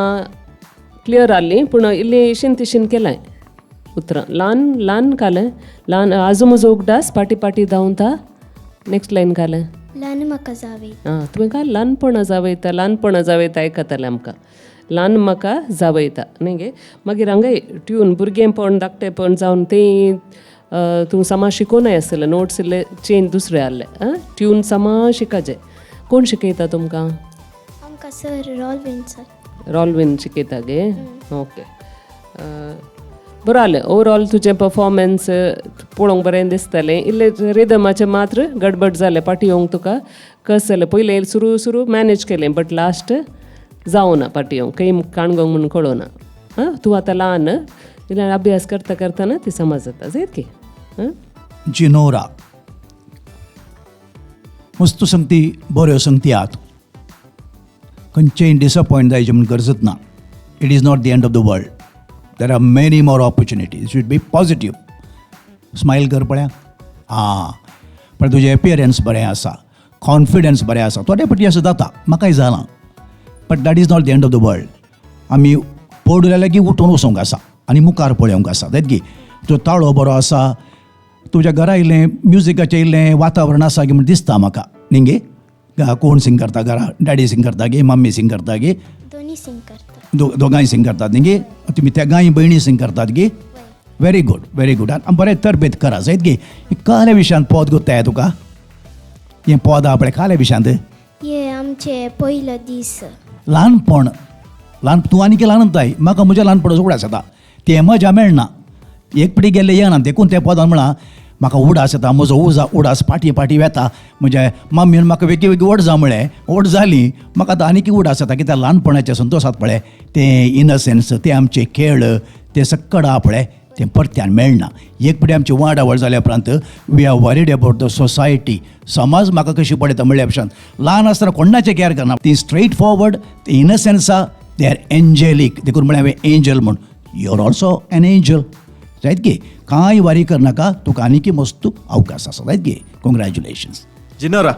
क्लियर आसलीं पूण इल्ली शिंतिशीन केलाय उतरां ल्हान ल्हान कालें ल्हान आजू म्हजो उगडास पाटी पाटी धांवता नेक्स्ट लायन कालें ल्हान म्हाका जावयता आं तुवें काय ल्हानपणा जावयता आयकतालें आमकां ल्हान म्हाका जावयता न्ही गे मागीर हांगा ट्यून भुरगेंपण धाकटेपण जावन तें तूं समा शिकोवनाय आसलें नोट्स इल्ले चेंज दुसरे आहले ट्यून समा शिकाजे कोण शिकयता तुमकां आमकां सर रॉल्विन सर रॉल्विन शिकयता गे ओके बरो जालें ओवरऑल तुजें परफॉर्मन्स पळोवंक बरें दिसतालें इल्लें रिदमाचें मात्र गडबड जालें पाटी येवंक तुका कस जालें पयलें सुरू मॅनेज केलें बट लास्ट जावना पाटी येवंक खंय काणगोंक म्हणून कळोना हां तूं आतां ल्हान इल्ल्यान अभ्यास करतना ती समज जाता जायत की हां जिनोरा मस्त संगती बऱ्यो संगती आहात खंयचेय डिसअपॉयंट जायचे म्हण गरजच ना it is not the end of the world there are many more opportunities should be positive smile कर पळया हां पण तुजें एपियरन्स बरें आसा कॉन्फिडन्स बरें आसा थोडे फावटी असं जाता म्हाकाय जालां but that is not the end of the world आमी पडलेले की उठून वचोंक आसा आनी मुखार पळोवंक आसा देत की तुजो ताळो बरो आसा तुज्या घरा इल्लें म्युजिकाचें इल्लें वातावरण आसा गे म्हण दिसता म्हाका न्ही गे कोण सिंग करता घरा डॅडी सिंग करता गे मम्मी सिंग करता गे दोन्ही सिंग करतात दोगांय सिंग करतात न्ही गे तुमी तेगांय भयणी सिंग करतात गे व्हेरी गुड आनी बरें तरबेत करा जायत गे कहल्या विशयान पोद गुत्ताय तुका हें पोद आहा पळय कहल्या विशयांत हे आमचे पहिलो दीस ल्हानपण तूं आनी ल्हानताय म्हाका म्हज्या ल्हानपणाचो उडास येता तें मजा मेळना एक पिडी गेल्ले येना देखून त्या पोदान म्हणा म्हाका उडास येता म्हजो उडास पाटी वेता म्हज्या मम्मीन म्हाका वेगळी व्हड जा म्हळें व्हड जाली म्हाका आतां आनीक उडास येता की त्या ल्हानपणाचे संतोश आसा पळय तें इनसन्स ते आमचे खेळ ते सक्कड आहा पळय तें परत्यान मेळना एक पिडी आमची वांगडा व्हड जाल्या उपरांत we are worried about the society समाज म्हाका कशी पळयता म्हणल्या भशेन ल्हान आसतना कोणाचें कॅर करना ती स्ट्रेट फॉरवर्ड ते इनसन्स आहा दे आर एंजलीक देखून म्हळ्यार हांवें एंजल म्हूण you are also an angel right गे कांय वारी करनाका तुका आनीक मस्त अवकाश आसा रायट गे कॉंग्रॅच्युलेशन्स जिनोरा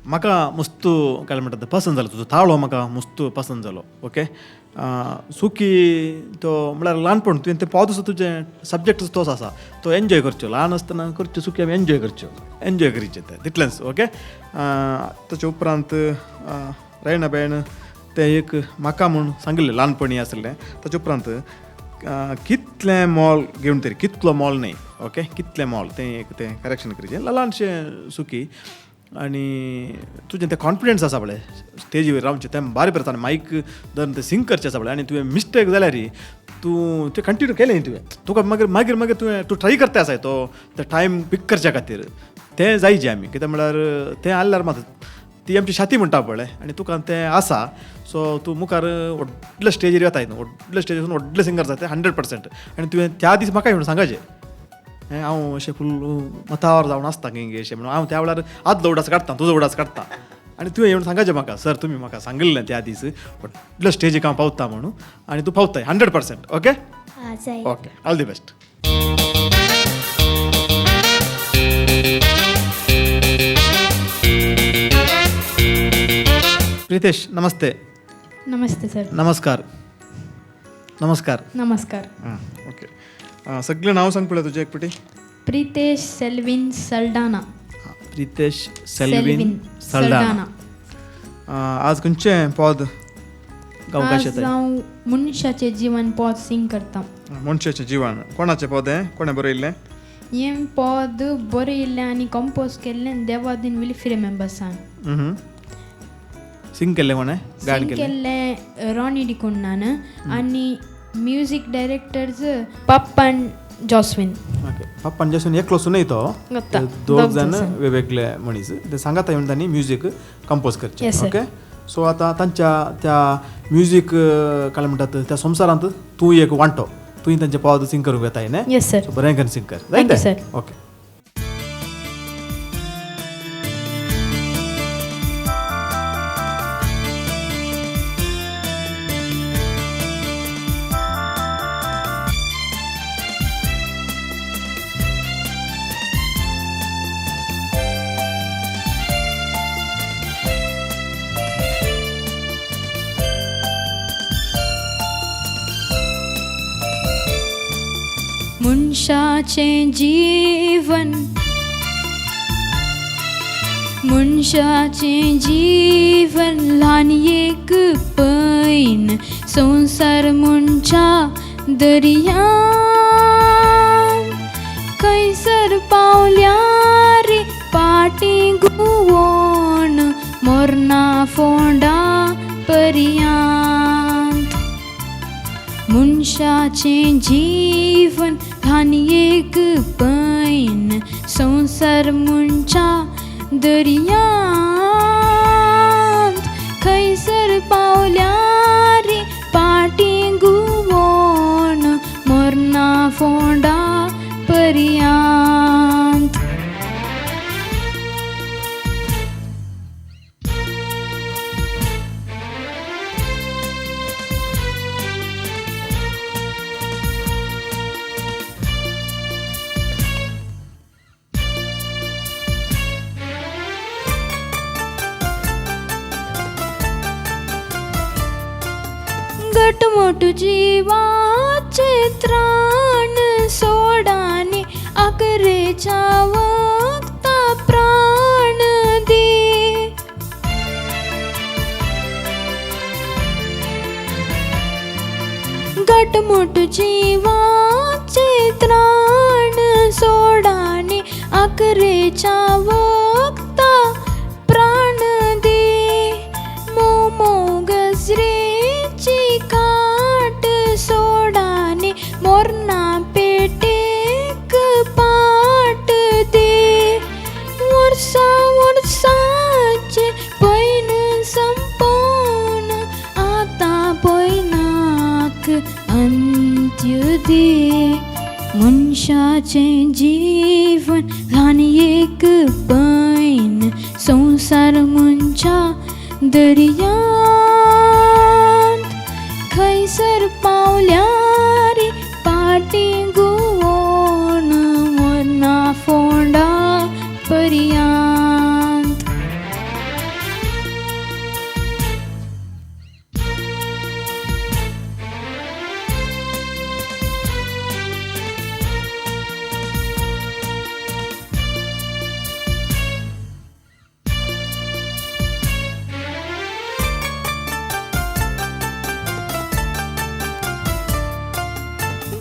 म्हाका मस्त काय म्हणटात ते पसंद जालो तुजो ताळो म्हाका मस्त पसंद जालो ओके सुखी तो म्हळ्यार ल्हानपण तुवें ते पावत आसा तुजें सब्जेक्ट तोच आसा तो एन्जॉय करच्यो ल्हान आसतना करच्यो सुखी आमी एन्जॉय करीचे ते तितलेंच ओके ताचे उपरांत रायणा बायण तें एक म्हाका म्हूण सांगिल्लें ल्हानपणी आसलें ताचे उपरांत कितलें मोल घेवन तरी कितलो मोल न्ही ओके कितलें मोल तें एक तें करेक्शन करचें ल्हानशें सुखी आनी तुजें तें कॉन्फिडन्स आसा पळय स्टेजीर रावचें तें बारी परता आनी मायक धरून तें सिंग करचें आसा पळय आनी तुवें मिस्टेक जाल्यार तूं तें कंटिन्यू केलें तुवें तुका मागीर तुवें तूं ट्राय करता आसाय तो तें टायम पीक करच्या खातीर तें जायचें आमी कित्याक म्हळ्यार तें आसल्यार मात ती आमची छाती म्हणटा पळय आनी तुका तें आसा सो तूं मुखार व्हडल्या स्टेजीर येताय न्हू व्हडल्या स्टेजीर व्हडले सिंगर जाता 100% आनी तुवें त्या दीस म्हाका येवन सांगाचें हांव अशें फूल मतावर जावन आसता किंग अशें म्हणून हांव त्या वेळार आदलो उडास काडटा तुजो उडास काडटा आनी तुवें येवन सांगाचें म्हाका सर तुमी म्हाका सांगिल्लें त्या दीस व्हडल्या स्टेजीक हांव पावता म्हणून आनी तूं पावताय 100% ओके जाय okay all the best Pritesh Namaste Namaste sir नमस्कार नमस्कार सगळें नांव सांग पळय तुजें एक पिटी प्रितेश सेल्विन सल्डाना प्रितेश सेल्विन सल्डाना आज खंयचें पद गावपाक आज येता हांव मनशाचें जीवन पद सिंग करता मनशाचें जिवन कोणाचें पद हें कोणें बरयल्लें हें पद बरयल्लें आनी कंपोज केल्लें देवादीन विल्फी मेंबर्सान सिंग केल्लें कोणें गायन सिंग केल्लें केल्लें रॉनी डिकोंडान आनी म्युजीक डायरेक्टर्स पप्पन जॉस्विन ओके पप्पान जेसून एकलो सुनय तो गत्ता. दोग जाण वेगवेगळे मनीस ते सांगात येवन तांणी म्युजीक कंपोज करचें Yes, sir. ओके सो आतां तांच्या त्या म्युजीक काय म्हणटात त्या संवसारांत तूं एक वांटो तुवें तांचे पद सिंग करूंक येताय न्ही येस सर बरें करून सिंग कर Thank you, sir. ओके मनशाचें जीवन मनशाचें जीवन ल्हान एक पैन संवसार मनशा दर्या खंयसर पावल्यार पाटी घुंवोन मोरना फोंडा पर्यांत मनशाचें जीवन ल्हान एक पैन संवसार मनच्या दर्यांत खंयसर पावल्यार पाटी घुंवोन मरणा फोंडा पर्यांत घटमुट जीवाचे त्राण सोडाने अकरेच्या वक्ता प्राण दे घटमुट जीवाचे त्राण सोडाने अकरेच्या वक्ता प्राण दे मोमो गजरेची काट सोडाने मोरणा पेटेक पाट दे वर्सा वर्साचे पैन संपोन आता पैनाक अंत्य दे मनशाचें जीवन ल्हान एक पैन संवसार मनच्या दर्यांत खंयसर पावल्यार पाटी घुंवोन मरणा फोंडा पर्यांत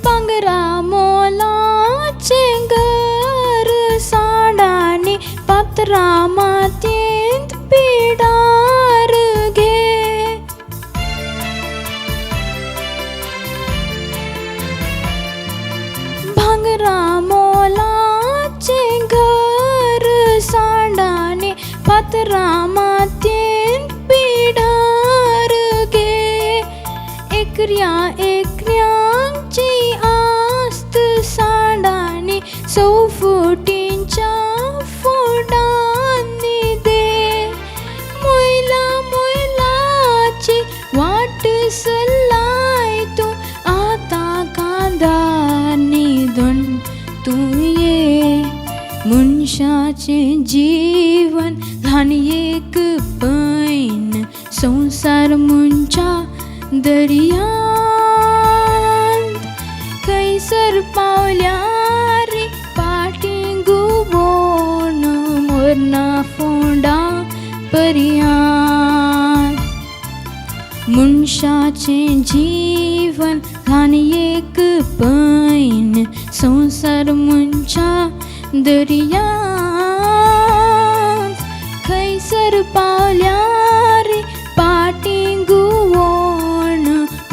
भांगरा मोलाचे घर साडाने पात्रा मातयेंत पिडार घे भांगरा मोलाचे घर साडाने पात्रा मातयेंत पिडार घे एकऱ्या एकऱ्यांची आस्त सांडाने चौफुटींच्या फोडांनी दे मोयला मोयलाची वाट सल्लाय तूं आता कांदानी दोन तूं ये मनशाचें जीवन ल्हान एक पैन संवसार मनच्या दर्यांत खंयसर पावल्यार पाटी घुंवोन मरणा फोंडा पर्यांत मनशाचें जीवन ल्हान एक पैन संवसार मनच्या दर्यांत खंयसर पावल्यार पाटी घुंवोन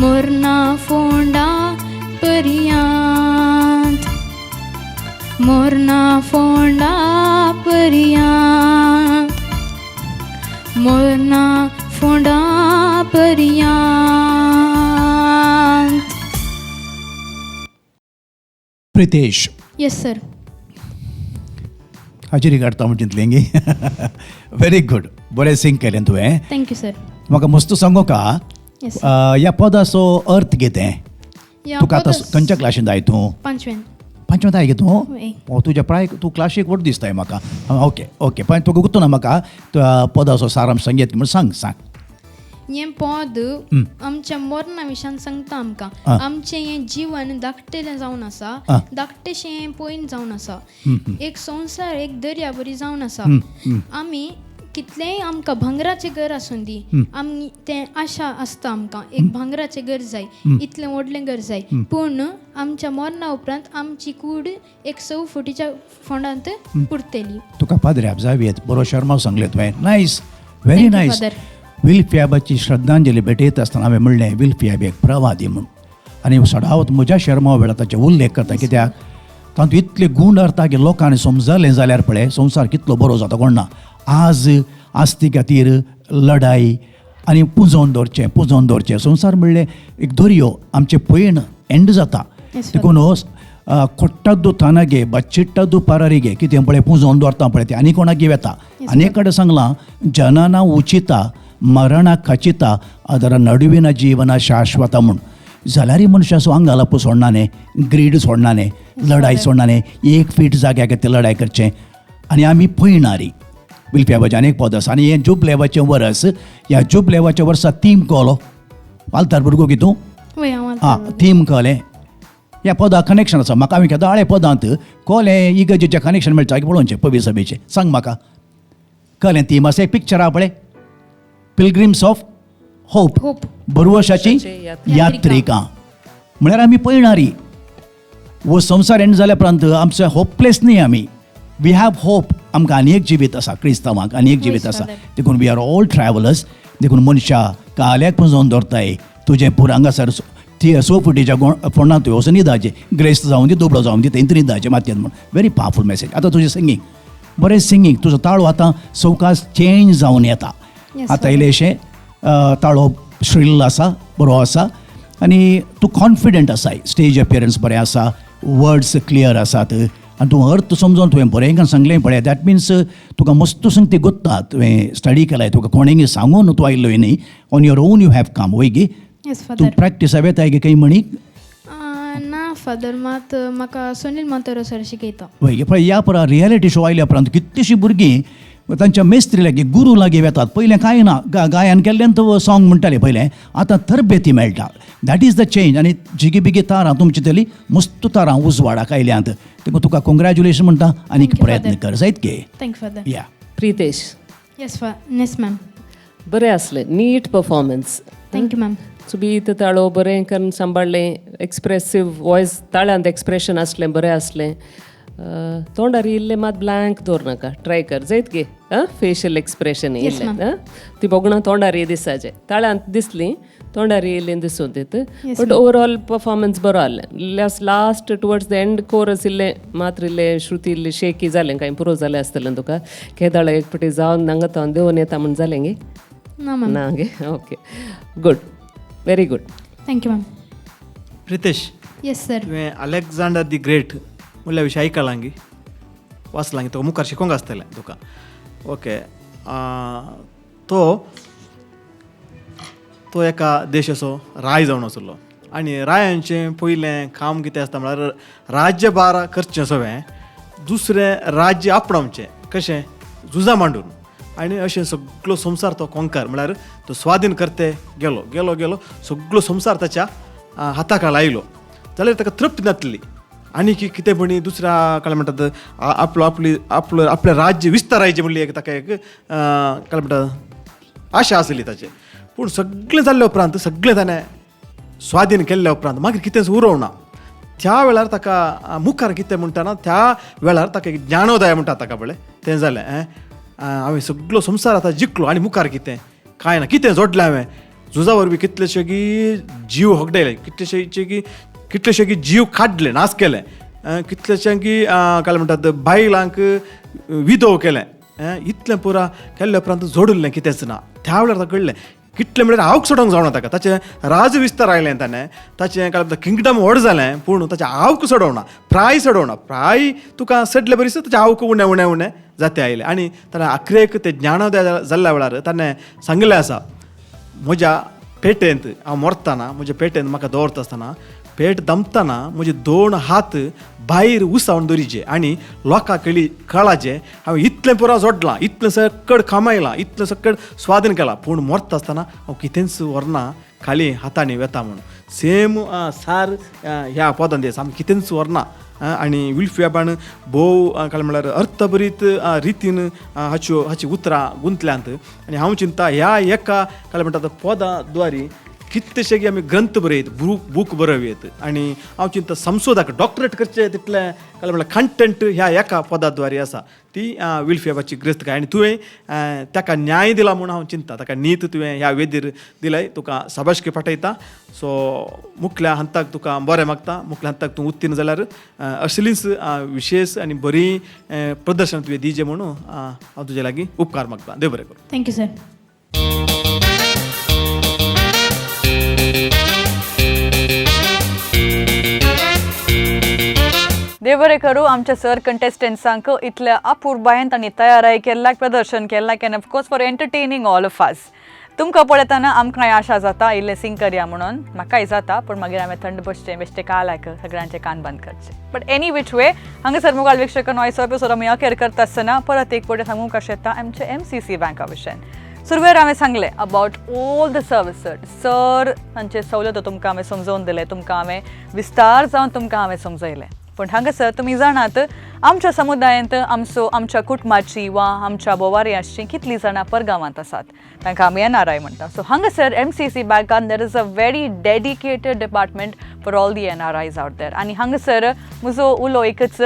मरणा फोंडा पर्यांत मरणा फोंडा पर्यांत मरणा फोंडा पर्यांत प्रितेश यस सर हाजेरी काडटा म्हण चिंतलेंगी व्हेरी गुड बरें सिंग केलें तुवें थँक्यू सर म्हाका मस्त सांगो का Yes, ह्या पदाचो अर्थ कितें या तुका आतां पदास- खंयच्या क्लासीन जाय तूं पांचवेन पंचमात आहे तूं होय. तुज्या प्राय तूं क्लासीक वट दिसताय म्हाका ओके ओके पण तुका गुर्तू ना म्हाका पदाचो सारांश संगीत म्हणून सांग हें पद आमच्या मरणा विशयान सांगता आमकां आमचें हें जीवन धाकटेलें जावन आसा धाकटेशें हें पयन जावन आसा एक संवसार एक दर्या बरी जावन आसा आमी कितलेंय आमकां भांगराचें घर आसूं दी आमी तें आशा आसता आमकां एक भांगराचें घर जाय इतलें व्हडलें घर जाय पूण आमच्या मरणा उपरांत आमची कूड एक 100 फुटीच्या फोंडांत पुरतेली. तुका पाद्रे जावी बरो शर्मा सांगले तुवें nice very Thank you, nice Father. विल्फियाबाची श्रद्धांजली भेटयत आसतना हांवें म्हणलें विल्फियाब एक प्रवादी म्हूण आनी सदांच म्हज्या शर्मा वेळा ताचे उल्लेख करता कित्याक तातूंत इतले गूण अर्था की लोकांनी समजलें जाल्यार पळय संवसार कितलो बरो जाता कोण ना. आज आस्ती खातीर लढाई आनी पुंजोवन दवरचें संवसार म्हणलें एक दर्यो आमचें पैण एंड जाता देखून ಕೊಟ್ಟದ್ದು ತನಗೆ ಬಚ್ಚಿಟ್ಟದ್ದು ಪರರಿಗೆ ಕಿತೆ ಪಳೆ ಪೂಜೋನ್ ದೊರ್ತಾ ಪಳೆತೆ ಆನಿ ಕೊಣಕ್ಕೆ ವೆತ ಅನೇಕ ಕಡೆ ಸಂಗ್ಲ ಜನನ ಉಚಿತ ಮರಣ ಖಚಿತ ಅದರ ನಡುವಿನ ಜೀವನ ಶಾಶ್ವತ म्हूण जाल्यार मनुष्य असो हांगा घालप सोडनाने ग्रीड सोडनाने लढाई सोडनाने एक फीट जाग्याक ते लढाई करचें आनी आमी पळयणारी विल्फियाबाचें अनेक पद आसा आनी हें जुबलेवाचें वर्स ह्या जुबलेवाच्या वर्सा थीम कळलो वालतार भुरगो कितू थीम कळलें ह्या पदाक कनेक्शन आसा म्हाका हांवें केदां आळे पदांत कोलें इगर्जेचें कनेक्शन मेळटा की पळोवचें पवी सभेचें सांग म्हाका कळ्ळें थीम आसा एक पिक्चर आहा पळय पिलग्रिम्स ऑफ होप बरवर्साची यात्रिका म्हळ्यार आमी पळयणारी वो संवसार एंड जाल्या उपरांत आमचो होपलेस न्ही आमी वी हॅव होप आमकां आनी एक जिवीत आसा क्रिस्तांवांक आनी एक जिवीत आसा देखून वी आर ऑल ट्रॅव्हलर्स देखून मनशां काल्याक पुंजोवन दवरताय तुजें पुरांग आसा ती सोफुटीच्या फोंडांत तुवें वचून न्हिदाचें ग्रेस्त जावन दी दुबळो जावन दी थंय न्हिदाचें मातयेंत म्हूण व्हेरी पावरफूल मेसेज. आतां तुजें सिंगींग बरें सिंगींग तुजो ताळो आतां सवकास चेंज जावन येता आतां इल्लेशें ताळो श्रील आसा बरो आसा आनी तूं कॉन्फिडंट आसाय स्टेज अपियरन्स बरें आसा वर्ड्स क्लियर आसात आनी तूं अर्थ समजोन तुवें बरें सांगलें पळय दॅट मिन्स तुका मस्त संगती गोत्ता तुवें स्टडी केलाय तुका कोणेंय सांगून तूं आयिल्लोय न्ही on your on you have come वय गी तूं प्रॅक्टीस हांवें गे काही म्हणीक ना फादर मात म्हाका सुनील मातोरो सर शिकयता वय पळय ह्या परा रियलिटी शो आयल्या उपरांत कितलीशीं भुरगीं तांच्या मेस्त्री लागीं गुरू लागीं वेतात पयलें कांय ना गायन केल्ल्यान तो सॉंग म्हणटाले पयलें आतां तरबेती मेळटा दॅट इज द चेंज आनी जिगी बिगी तारां तुमची तरी मस्त तारां उजवाडाक आयल्यांत देखून तुका कॉंग्रॅच्युलेशन म्हणटा आनीक प्रयत्न कर जायत गे थँक्यू फादर या प्रितेश येस मॅम बरें आसलें नीट परफॉर्मन्स थँक्यू मॅम सुबीत ताळो बरें करून सांबाळलें एक्सप्रेसीव वॉयस ताळ्यांत एक्सप्रेशन आसलें बरें आसलें तोंडार येयल्लें मात ब्लँक दवर नाका ट्राय कर जायत गे फेशियल एक्सप्रेशन येयल्लें ती बोगणां तोंडार ये दिसाचें ताळ्यांत दिसलीं तोंडार येयल्लें दिसून दित बट ओवरऑल परफॉर्मन्स बरो आहलें last towards the end chorus इल्लें मात्र इल्लें श्रुती इल्लें शेकी जालें कांय पुरो जालें आसतलें तुका केदाळ एक फावटी जावन नांगता हांव देंवन येता म्हूण जालें गे ना गे okay good very good thank you ma'am Pritesh yes sir तुवें अलेक्झांडर दी ग्रेट म्हणल्या विशीं आयकलां गी वाचलां गी तुका मुखार शिकोवंक आसतलें तुका ओके तो एका देशाचो राय जावन आसलो आनी रायांचें पयलें काम कितें आसता म्हळ्यार राज्यभार करचें सगळें दुसरें राज्य आपणावचें कशें झुजां मांडून आनी अशें सगळो संवसार तो कोंकार म्हळ्यार तो स्वाधीन करते गेलो सगळो संवसार ताच्या हाताक लायलो जाल्यार ताका तृप्ती नासली आनी कितें म्हणी दुसऱ्या काय म्हणटात आपलें राज्य विस्तारायचें म्हणली ताका एक काय म्हणटात आशा आसली ताचें पूण सगळें जाल्ल्या उपरांत सगळें ताणें स्वाधीन केल्ल्या उपरांत मागीर कितेंच उरोवना त्या वेळार ताका मुखार कितें म्हणटाना त्या वेळार ताका एक ज्ञानोदय म्हणटा ताका पळय तें जालें हांवें सगळो संवसार आतां जिखलो आनी मुखार कितें कांय ना कितें जोडलें हांवें झुजा वरवीं कितलेशे की जीव होगडयले कितलेशे की जीव काडले नाश केले कितलेशे की काय म्हणटात बायलांक विधव केलें इतलें पुरा केल्ल्या उपरांत जोडलें कितेंच ना त्या वेळार ताका कळलें कितलें म्हळ्यार आवक सोडोंक जावना ताका ताचें राज विस्तार आयलें ताणें ताचें काय म्हणटा किंगडम व्हड जालें पूण ताचें आवक सोडोवना प्राय तुका सडले बरीच ताचें आवक उणें जाते आयलें आनी ताणें आखरेक तें ज्ञानोदय जाल्ल्या वेळार ताणें सांगिल्लें आसा म्हज्या पेटेंत हांव मरतना म्हज्या पेटेंत म्हाका दवरता आसतना पेट दमतना म्हजे 2 हात भायर उसावन दवरिचे आनी लोकां कळाचें हांवें इतलें पुरो जोडलां इतलें सकड कामायलां इतलें सकड स्वाधीन केलां पूण मरता आसतना हांव कितेंच व्हरना खाली हातांनी वेता म्हणून सेम सार ह्या पदान दिस आमी कितेंच व्हरना आनी विल्फियाबान भोव काय म्हळ्यार अर्थभरीत रितीन हाची उतरां गुंतल्यांत आनी हांव चिंता ह्या एका काय म्हणटा पदा द्वारी कितशे आमी ग्रंथ बरयत बूक बरयत आनी हांव चिंता संशोधक डॉक्टरेट करचे तितले काय म्हणल्यार कंटेंट ह्या एका पदाद्वारे आसा ती विल्फेबाची ग्रस्त काय आनी तुवें ताका न्याय दिला म्हूण हांव चिंता ताका नीत तुवें ह्या वेदीर दिलय तुका शाबासकी फाटयता सो मुखल्या हंताक तुका बरें मागता मुखल्या हंताक तूं उत्तीर्ण जाल्यार असलीच विशेष आनी बरी प्रदर्शन तुवें दिजें म्हणून हांव तुजे लागीं उपकार मागता देव बरें करूं थँक्यू सर. देव बरें करूं आमच्या सर कंटेस्टंट्सांक इतल्या अपुर्बायेंत आनी तयाराय केल्ल्याक प्रदर्शन केल्ल्याक and of course for entertaining all of us. तुमकां पळयतना आमकांय आशा जाता इल्लें सिंग करया म्हणून म्हाकाय जाता पूण मागीर हांवें थंड बसचें बेश्टें कालायक सगळ्यांचे कान बंद करचे. बट एनी वीच वे हांगासर मुखार वीक्षकांनो आयचो एपिसोड आमी अखेर करता आसतना परत एक फावटी सांगूंक कशें येता आमचे MCC बँका विशयी. सुरवेर हांवें सांगलें about all the services sir हांचे सवलतो तुमकां हांवें समजोवन दिले तुमकां हांवें विस्तार जावन तुमकां हांवें समजयलें. पूण हांगासर तुमी जाणात आमच्या समुदायांत आमच्या कुटुंबाची वा आमच्या बोवाऱ्यांची कितलीं जाणां परगांवांत आसात तांकां आमी NRI म्हणटा. सो हांगासर MCC बँकान there is a very dedicated department for all the NRIs out there. आनी हांगासर म्हजो उलो एकच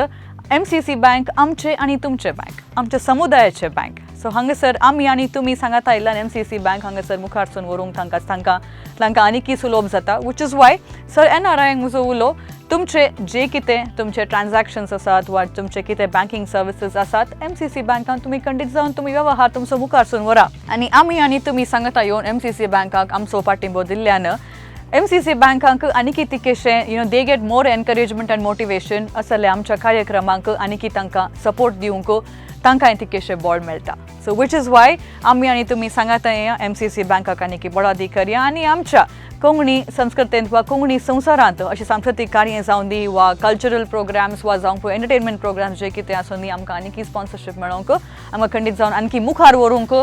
MCC बँक आमचे आनी तुमचे बँक आमच्या समुदायाचे बँक. सो हांगासर आमी आनी तुमी सांगात आयिल्ल्यान MCC बँक हांगासर मुखारसून व्हरूंक तांकां आनीकय सुलभ जाता वीच इज वाय सर NRIंक म्हजो उलो तुमचे जे कितें तुमचे ट्रान्झॅक्शन्स आसात वा तुमचे कितें बँकिंग सर्विसीस आसात MCC बँकान तुमी खंडीत जावन तुमी वेव्हार तुमचो मुखारसून व्हरा. आनी आमी आनी तुमी सांगता येवन MCC बँकाक आमचो पाठिंबो दिल्ल्यान MCC बँकांक आनीक तितकेशें they get more encouragement and motivation असले आमच्या कार्यक्रमांक आनीक तांकां सपोर्ट दिवंक तांकांय तितकेशें बळ मेळटा. सो वीच इज वाय आमी आनी तुमी सांगात MCC बँकाक आनीक बळादी करया आनी आमच्या कोंकणी संस्कृतेंत वा कोंकणी संवसारांत अशी सांस्कृतीक कार्य जावन दी वा कल्चरल प्रोग्राम्स वा जावंक एंटरटेनमेंट प्रोग्राम्स जे कितें आसूं दी आमकां आनीक स्पॉन्सरशीप मेळोवंक आमकां खंडीत जावन आनीक मुखार व्हरूंक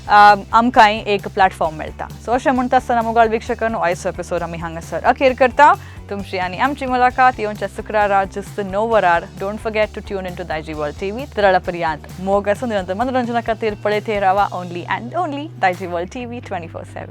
आमकांय एक प्लॅटफॉर्म मेळटा. सो अशें म्हणटा आसतना मोगाळ वीक्षकांनो आयचो एपिसोड आमी हांगासर अखेर करता. तुमची आनी आमची मुलाकात येवच्या शुक्रारा जुस्त 9 वरार. Don't forget to tune in to Daiji world TV. तराळा पर्यंत मोग आसूं निरंतर मनोरंजना खातीर पळयते रावा only and only Daiji world TV 24/7.